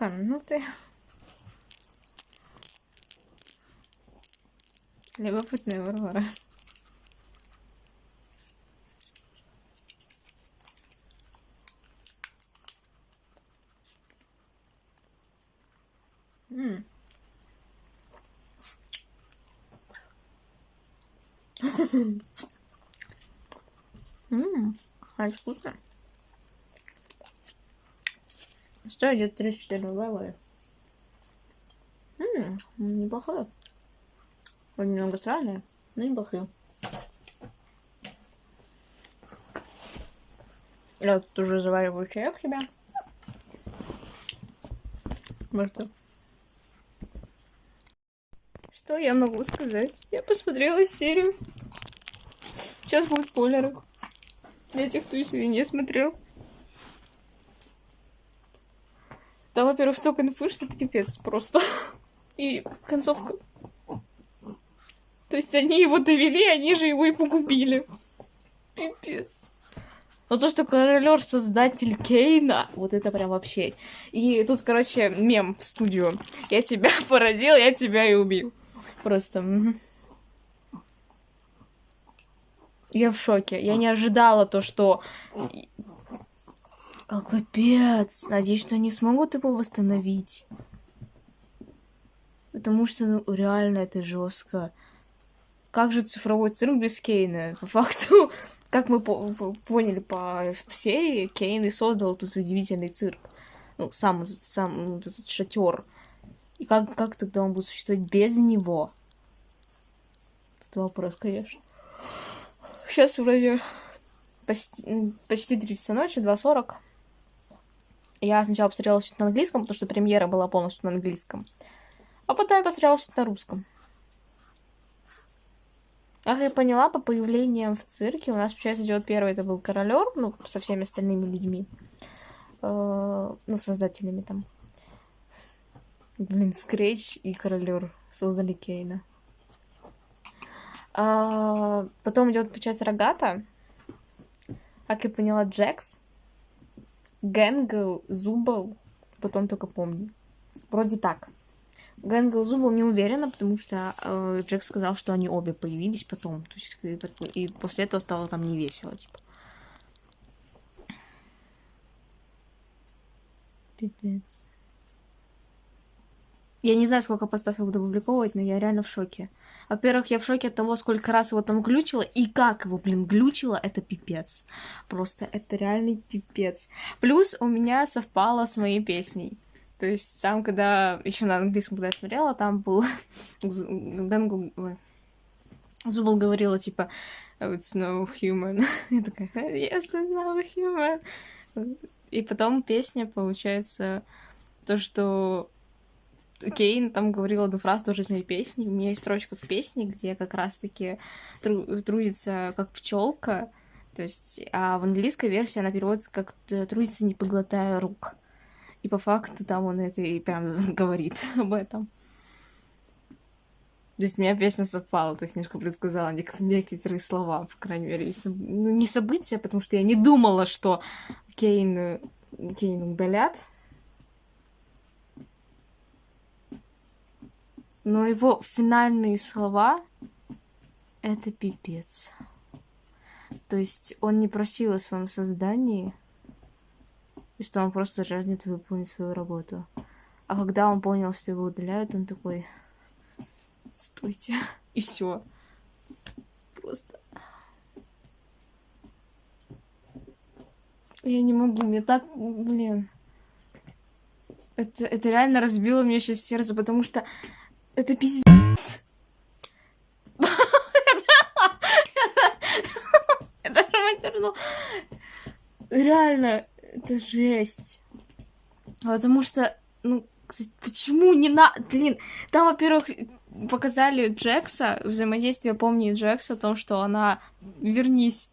Ну ты... Любопытная Варвара. Вкусно. Стоит идет 34 рубля. Неплохое. Немного странное, но неплохое. Я тут уже завариваю чаек себя. Что я могу сказать? Я посмотрела серию. Сейчас будут спойлеры. Для тех, кто еще и не смотрел. Там, во-первых, столько инфы, что это пипец просто. И концовка. То есть они его довели, они же его и погубили. Пипец. Но то, что королёр создатель Кейна, вот это прям вообще. И тут, короче, мем в студию. Я тебя породил, я тебя и убил. Просто. Я в шоке. Я не ожидала то, что... Капец. Надеюсь, что они смогут его восстановить. Потому что, реально, это жестко. Как же цифровой цирк без Кейна? По факту, как мы поняли по серии, Кейн и создал тут удивительный цирк. Сам этот шатер. И как тогда он будет существовать без него? Это вопрос, конечно. Сейчас вроде почти 3 часа ночи, 2:40. Я сначала посмотрела что-то на английском, потому что премьера была полностью на английском. А потом я посмотрела что-то на русском. Как я поняла, по появлениям в цирке у нас, получается, идет первый, это был королёр, со всеми остальными людьми. Создателями там. Скретч и королёр создали Кейна. Потом идет, получается, Рогата. Как я поняла, Джекс. Гэнгл, Зубл. Потом только помню. Вроде так. Гэнгл, Зубл не уверена, потому что Джекс сказал, что они обе появились потом. То есть, и после этого стало там не весело, типа. Пипец. Я не знаю, сколько постов я буду публиковывать, но я реально в шоке. Во-первых, я в шоке от того, сколько раз его там глючило, и как его, глючило, это пипец. Просто это реальный пипец. Плюс у меня совпало с моей песней. То есть там, когда еще на английском, когда я смотрела, там был Зубл говорила, типа, "Oh, it's no human". Я такая, yes, it's no human. И потом песня, получается, то, что Кейн там говорил одну фразу тоже из моей песни. У меня есть строчка в песне, где как раз-таки трудится как пчелка. То есть, а в английской версии она переводится как трудится, не поглотая рук. И по факту там он это и прям говорит об этом. То есть у меня песня совпала, то есть немножко предсказала некоторые слова, по крайней мере. Ну, не события, потому что я не думала, что Кейн удалят. Но его финальные слова — это пипец. То есть он не просил о своем создании, и что он просто жаждет выполнить свою работу. А когда он понял, что его удаляют, он такой: стойте. И все. Просто. Я не могу, мне так, блин. Это реально разбило мне сейчас сердце, потому что это пиздец. Это матерно. Реально, это жесть. Потому что, ну, кстати, почему не надо... Блин, там, во-первых, показали Джекса, взаимодействие Помни и Джекса, о том, что она... Вернись.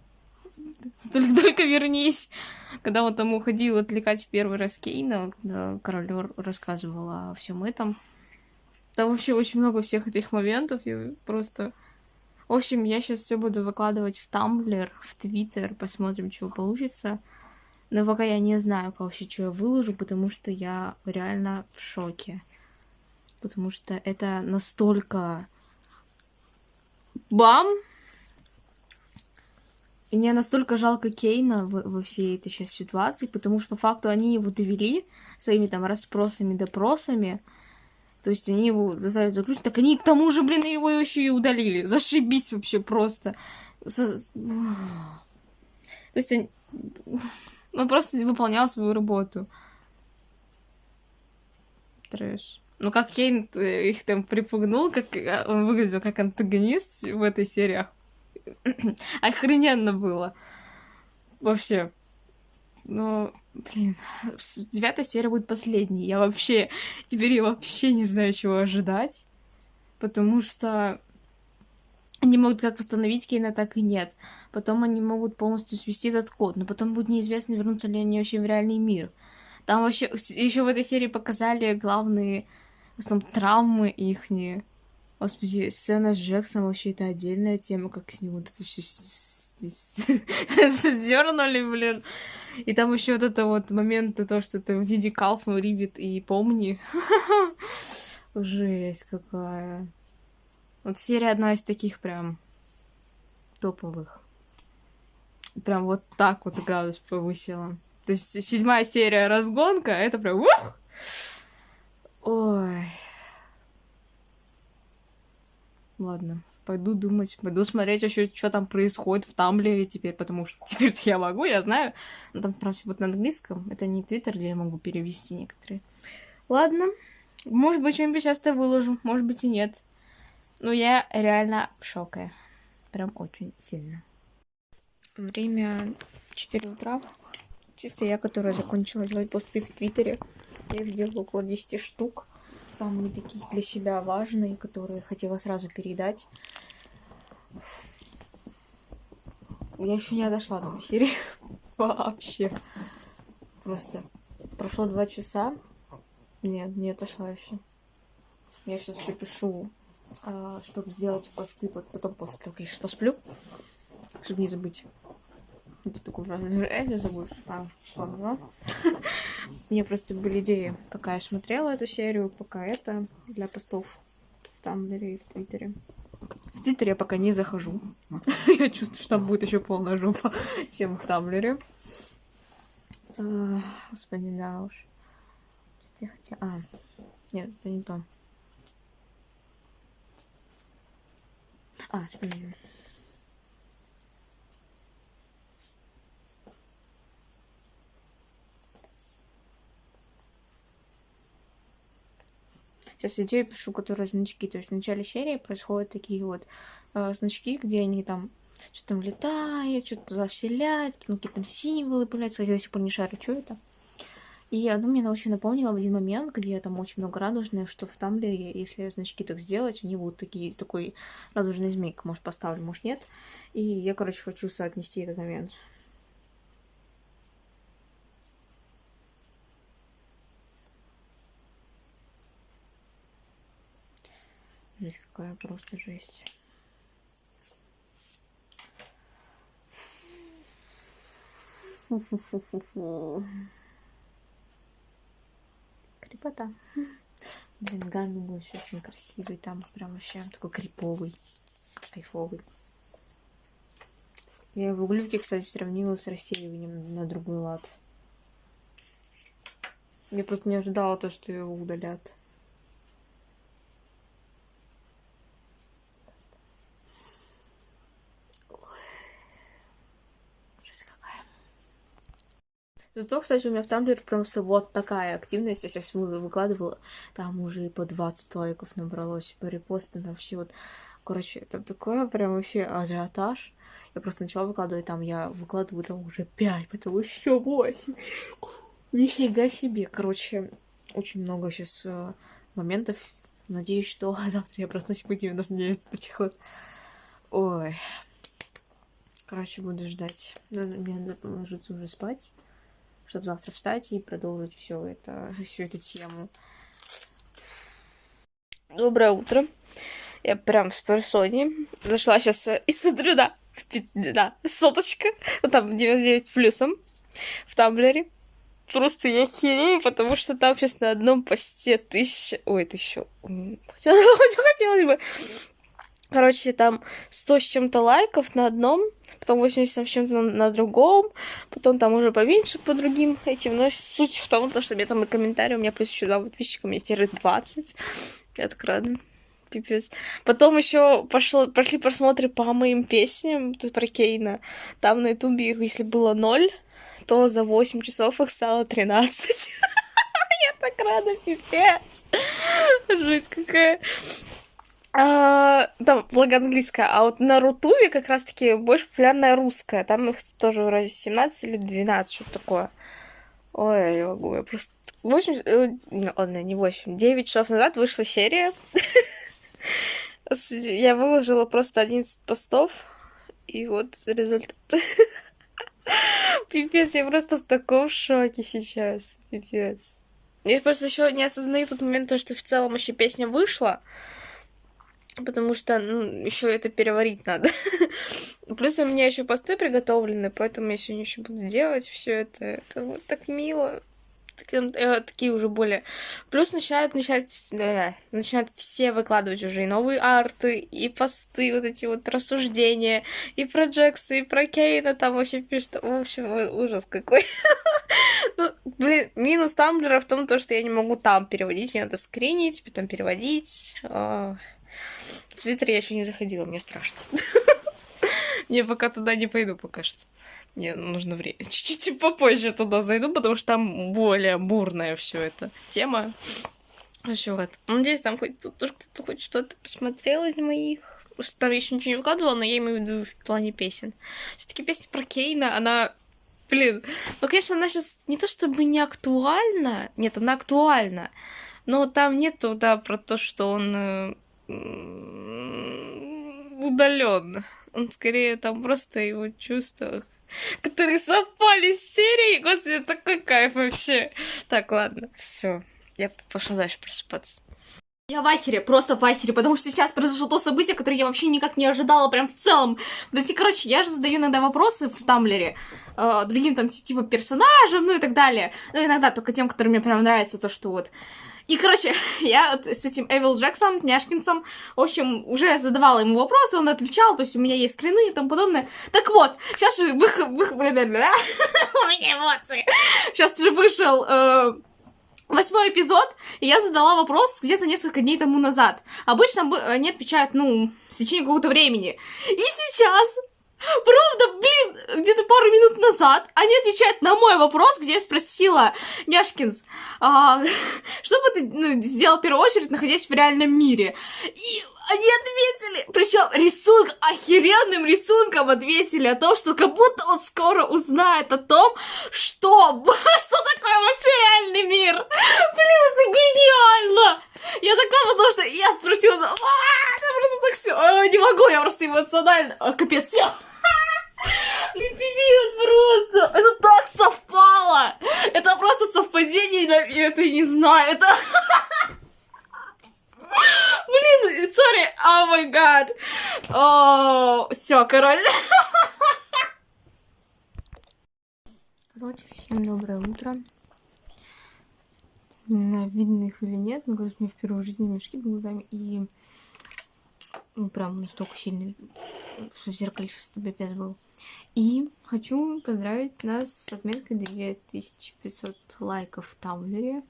Только вернись. Когда он там уходил отвлекать первый раз Кейна, когда король рассказывал о всем этом. Там вообще очень много всех этих моментов. И просто... В общем, я сейчас все буду выкладывать в Тамблер, в Твиттер, посмотрим, что получится. Но пока я не знаю вообще, что я выложу, потому что я реально в шоке. Потому что это настолько... Бам! И мне настолько жалко Кейна во всей этой сейчас ситуации, потому что по факту они его довели своими там расспросами, допросами. То есть они его заставили заключить. Так они к тому же, блин, его еще и удалили. Зашибись вообще просто. То есть он просто выполнял свою работу. Трэш. Ну, как Кейн их там припугнул, как он выглядел как антагонист в этой серии. Охрененно было. Вообще. Но, блин, 9-я серия будет последней. Теперь я вообще не знаю, чего ожидать. Потому что они могут как восстановить Кейна, так и нет. Потом они могут полностью свести этот код. Но потом будет неизвестно, вернутся ли они вообще в реальный мир. Там вообще... Еще в этой серии показали главные, в основном, травмы ихние. Господи, сцена с Джексом вообще это отдельная тема, как с ним вот это все сдернули, блин. И там еще вот это вот момент, то, что это в виде Калфа, Риббит и Помни. Жесть какая. Вот серия одна из таких прям топовых. Прям вот так вот градус повысила. То есть 7-я серия разгонка, это прям... Ой. Ладно, пойду думать, пойду смотреть еще, что там происходит в Тамблере теперь, потому что теперь-то я могу, я знаю. Но там, правда, все будет на английском. Это не Твиттер, где я могу перевести некоторые. Ладно, может быть, что-нибудь сейчас-то выложу, может быть и нет. Но я реально в шоке. Прям очень сильно. Время 4 утра. Чисто я, которая закончила делать посты в Твиттере. Я их сделала около 10 штук. Самые такие для себя важные, которые хотела сразу передать. Я еще не дошла до этой серии. Вообще. Просто прошло 2 часа. Нет, не отошла еще. Я сейчас еще пишу, чтобы сделать посты, потом после того, как я сейчас посплю, чтобы не забыть. Это такой фразу. Я забудешь. Ладно. У меня просто были идеи, пока я смотрела эту серию, пока это для постов в Тамблере и в Твиттере. В Твиттере я пока не захожу. Я чувствую, что там будет еще полная жопа, чем в Тамблере. Господи, да уж. Что я хотела... нет, это не то. Вспомнила. Сейчас идею пишу, которые значки. То есть в начале серии происходят такие вот значки, где они там что-то там летают, что-то туда вселяют, потом какие-то там символы появляются. Я до сих пор не шарю, что это. И оно мне очень напомнило в один момент, где там очень много радужных, что в Тамблере, если значки так сделать, они будут такой радужный змейк. Может, поставлю, может, нет. И я, короче, хочу соотнести этот момент. Жесть какая, просто жесть. Фу-фу-фу-фу-фу. Крепота. Блин, Гамми вообще очень красивый. Там прям вообще такой криповый. Кайфовый. Я его глюки, кстати, сравнила с рассеиванием на другой лад. Я просто не ожидала то, что его удалят. Зато, кстати, у меня в Тамблере просто вот такая активность. Я сейчас выкладывала, там уже по 20 лайков набралось, по репостам, там все вот. Короче, там такое прям вообще ажиотаж. Я просто начала выкладывать, там я выкладываю там уже 5, потом еще 8. Нифига себе. Короче, очень много сейчас моментов. Надеюсь, что завтра я проснусь и будет 99 этих вот. Ой. Короче, буду ждать. Мне надо ложиться уже спать, чтобы завтра встать и продолжить всю эту тему. Доброе утро. Я прям с персони зашла сейчас и смотрю, да, соточка. Вот там 99 плюсом в Тамблере. Просто я херею, потому что там сейчас на одном посте 1000... Ой, 1000... Хотелось бы... Короче, там 100 с чем-то лайков на одном, потом 80 с чем-то на другом, потом там уже поменьше по другим этим. Но суть в том, что мне там и комментарии, у меня плюс еще 2 подписчика, у меня теперь 20. Я так рада. Пипец. Потом еще пошли просмотры по моим песням про Кейна. Там на ютубе их, если было 0, то за 8 часов их стало 13. Я так рада, пипец. Жуть какая. Там влог английская, а вот на Рутубе как раз-таки больше популярная русская. Там их тоже вроде 17 или 12, что-то такое. Ой, я не могу, я просто... 9 часов назад вышла серия. Я выложила просто 11 постов, и вот результат. Пипец, я просто в таком шоке сейчас. Пипец. Я просто еще не осознаю тот момент, что в целом еще песня вышла. Потому что, еще это переварить надо. Плюс у меня еще посты приготовлены, поэтому я сегодня еще буду делать все это. Это вот так мило. Такие уже более... Плюс начинают все выкладывать уже и новые арты, и посты, вот эти вот рассуждения, и про Джекса, и про Кейна, там вообще пишут... В общем, ужас какой. Ну, блин, минус Тамблера в том, что я не могу там переводить, мне надо скринить, потом переводить. В Твиттере я еще не заходила, мне страшно. Я пока туда не пойду пока что. Мне нужно время. Чуть-чуть попозже туда зайду, потому что там более бурная все эта тема. Вообще вот. Надеюсь, там кто-то хоть что-то посмотрел из моих. Потому что там еще ничего не выкладывала, но я имею в виду в плане песен. Все-таки песня про Кейна, она... Блин, ну, конечно, она сейчас не то чтобы не актуальна. Нет, она актуальна. Но там нету, да, про то, что он... удален. Он скорее там просто его чувства, которые совпали с серией. Господи, такой кайф вообще. Так, ладно, все. Я пошла дальше просыпаться. Я в ахере, просто в ахере, потому что сейчас произошло то событие, которое я вообще никак не ожидала прям в целом. Короче, я же задаю иногда вопросы в Тамблере другим там типа персонажам, ну и так далее. Ну, иногда только тем, которые мне прям нравятся, то, что вот... И, короче, я вот с этим Эвил Джексом, с Няшкинсом, в общем, уже задавала ему вопросы, он отвечал, то есть у меня есть скрины и тому подобное. Так вот, сейчас же Сейчас же вышел 8-й эпизод, и я задала вопрос где-то несколько дней тому назад. Обычно они отвечают, в течение какого-то времени. И сейчас Правда, блин, где-то пару минут назад они отвечают на мой вопрос, где я спросила, Няшкинс, что бы ты сделал в первую очередь, находясь в реальном мире? И они ответили, причем охеренным рисунком ответили о том, что как будто он скоро узнает о том, что такое вообще реальный мир. Блин, это гениально! Я так рада, потому что я спросила, это просто так все, не могу, я просто эмоционально, капец, все. Блин, пипец просто, это так совпало, это просто совпадение, это я не знаю, это... Блин, сори, о май гад. Все, короче. Короче, всем доброе утро. Не знаю, видно их или нет, но, короче, у меня впервые в жизни мешки под глазами, и прям настолько сильный, что в зеркале сейчас пипец был. И хочу поздравить нас с отметкой 2500 лайков в Тамблере.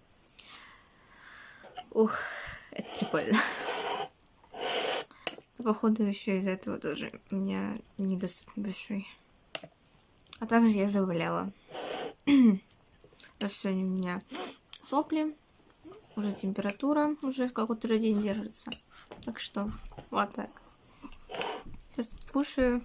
Ух, это прикольно. Походу, еще из-за этого тоже у меня недосып большой. А также я заболела. Даже сегодня у меня сопли, уже температура, уже как второй день держится. Так что, вот так. Сейчас тут кушаю.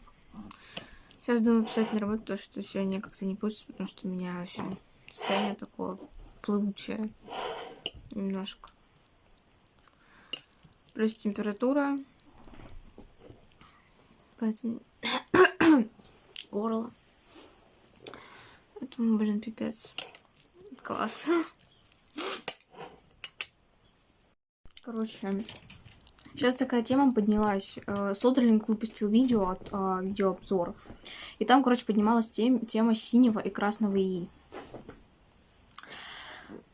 Сейчас думаю писать на работу, то, что сегодня как-то не получится, потому что у меня вообще состояние такое плывучее. Немножко. Плюс температура. Поэтому горло. Поэтому, блин, пипец. Класс. Короче, сейчас такая тема поднялась. Soderling выпустил видео от видеообзоров. И там, короче, поднималась тема синего и красного ИИ.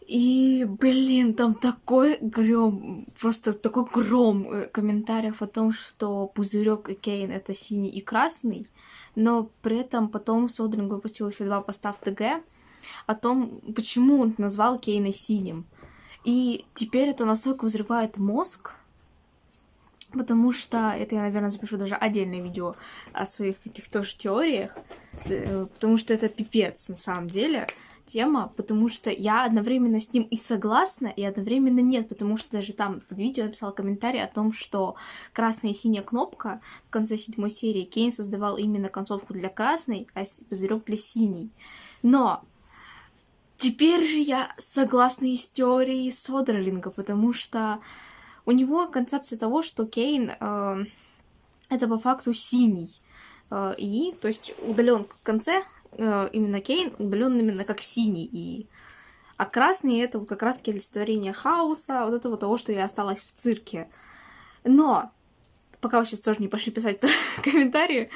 И, блин, там такой гром, просто такой гром комментариев о том, что Пузырек и Кейн это синий и красный, но при этом потом Soderling выпустил еще 2 поста в ТГ о том, почему он назвал Кейна синим. И теперь это настолько взрывает мозг, потому что это я, наверное, запишу даже отдельное видео о своих этих тоже теориях, потому что это пипец на самом деле. Тема, потому что я одновременно с ним и согласна, и одновременно нет, потому что даже там под видео я написала комментарий о том, что красная и синяя кнопка в конце 7 серии Кейн создавал именно концовку для красной, а Пузырек для синей. Но теперь же я согласна и с теорией Содерлинга, потому что у него концепция того, что Кейн это по факту синий, и, то есть удален в конце. Именно Кейн удален именно как синий, и а красный это вот как раз-таки олицетворение хаоса, вот этого того, что я осталась в цирке. Но пока вы сейчас тоже не пошли писать комментарии,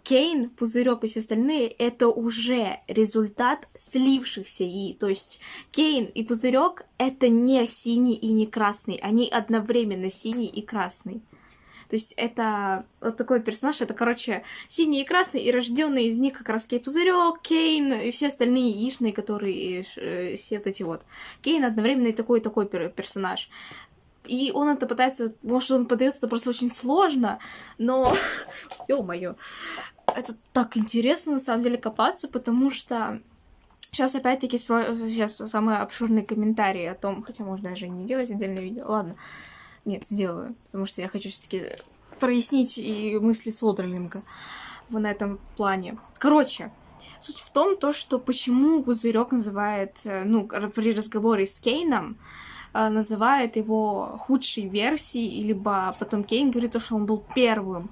Кейн, Пузырек и все остальные это уже результат слившихся ИИ. То есть Кейн и Пузырек это не синий и не красный, они одновременно синий и красный. То есть это вот такой персонаж, это, короче, синий и красный, и рожденный из них как раз Пузырек, Кейн и все остальные яичные, которые все вот эти вот. Кейн одновременно и такой персонаж. И он это пытается, может, он подает это просто очень сложно, но, ё-моё, это так интересно, на самом деле, копаться, потому что сейчас, опять-таки, сейчас самые обширные комментарии о том, хотя можно даже не делать отдельное видео, ладно. Нет, сделаю, потому что я хочу все-таки прояснить и мысли Содерлинга на этом плане. Короче, суть в том, что почему Пузырек называет, при разговоре с Кейном, называет его худшей версией, либо потом Кейн говорит, что он был первым.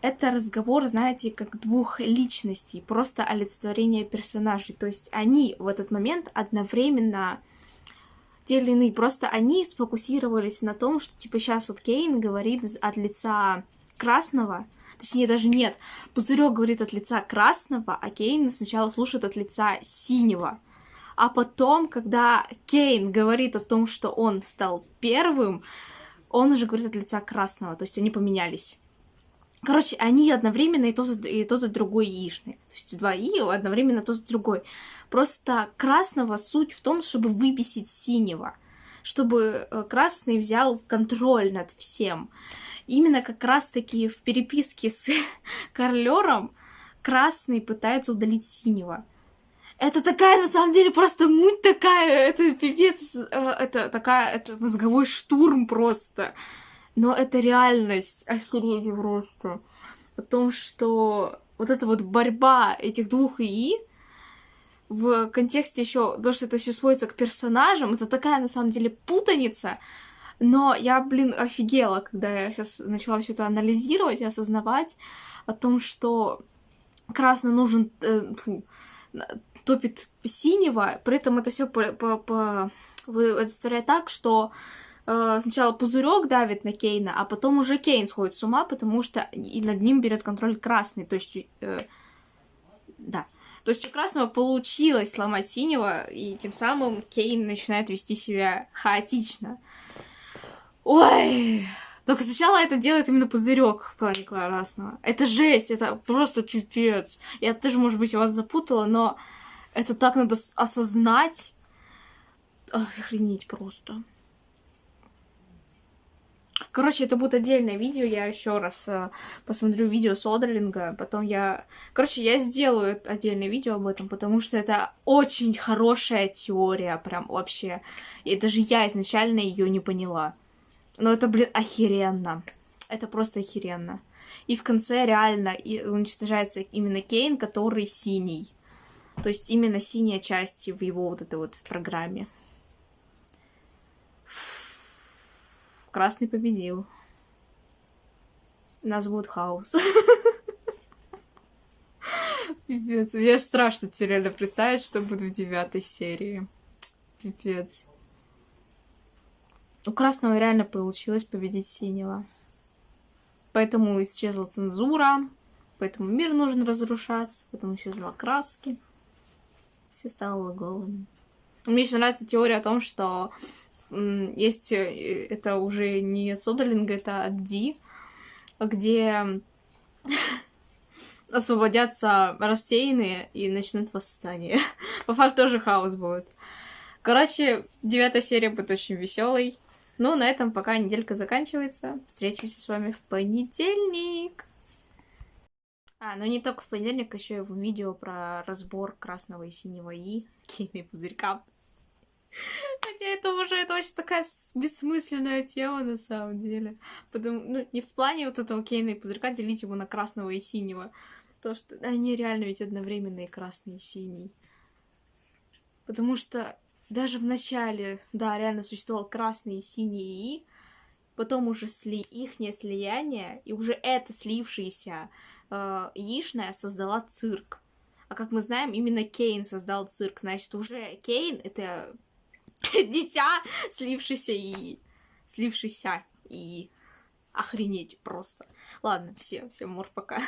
Это разговор, знаете, как двух личностей, просто олицетворение персонажей. То есть они в этот момент одновременно те или иные, просто они сфокусировались на том, что, типа, сейчас вот Кейн говорит от лица красного, точнее, даже нет, Пузырек говорит от лица красного, а Кейн сначала слушает от лица синего. А потом, когда Кейн говорит о том, что он стал первым, он уже говорит от лица красного, то есть они поменялись. Короче, они одновременно и тот, и другой яичный. То есть 2 ИИ одновременно тот и другой. Просто красного суть в том, чтобы выбесить синего. чтобы Красный взял контроль над всем. Именно как раз-таки в переписке с Корлёром Красный пытается удалить Синего. Это такая, на самом деле, просто муть такая, это пипец, это мозговой штурм просто. Но это реальность, охереть просто. О том, что вот эта вот борьба этих двух ИИ в контексте еще, то, что это все сводится к персонажам, это такая, на самом деле, путаница. Но я, офигела, когда я сейчас начала все это анализировать и осознавать о том, что Красный нужен... топит Синего, при этом это все олицетворяет так, что сначала Пузырек давит на Кейна, а потом уже Кейн сходит с ума, потому что и над ним берет контроль Красный, то есть да. То есть у Красного получилось сломать Синего, и тем самым Кейн начинает вести себя хаотично. Ой! Только сначала это делает именно Пузырек в плане Красного. Это жесть, это просто пипец. Я тоже, может быть, вас запутала, но это так надо осознать. Охренеть просто. Короче, это будет отдельное видео. Я еще раз посмотрю видео Содерлинга. Потом я сделаю отдельное видео об этом, потому что это очень хорошая теория. Прям вообще. И даже я изначально ее не поняла. Но это, охеренно. Это просто охеренно. И в конце реально уничтожается именно Кейн, который синий. То есть именно синяя часть в его вот этой вот в программе. Красный победил. У нас будет хаос. Пипец. Мне страшно тебе реально представить, что будет в 9 серии. Пипец. У Красного реально получилось победить Синего. Поэтому исчезла цензура, поэтому мир нужно разрушаться, поэтому исчезла краски. Все стало логовым. Мне еще нравится теория о том, что есть... Это уже не от Содерлинга, это от Ди, где освободятся рассеянные и начнут восстание. По факту тоже хаос будет. Короче, 9 серия будет очень веселой. Ну, на этом пока неделька заканчивается. Встретимся с вами в понедельник. Ну не только в понедельник, еще и в видео про разбор Красного и Синего И, Кейна и Пузырька. Хотя это очень такая бессмысленная тема на самом деле. Не в плане вот этого Кейна и Пузырька делить его на Красного и Синего. Потому что они реально ведь одновременно и красный, и синий. Потому что даже в начале, да, реально существовал красный и синий И, потом уже ихнее слияние, и уже это слившееся яичная создала цирк. А как мы знаем, именно Кейн создал цирк. Значит, уже Кейн — это дитя, слившееся и охренеть просто. Ладно, всем мур, пока.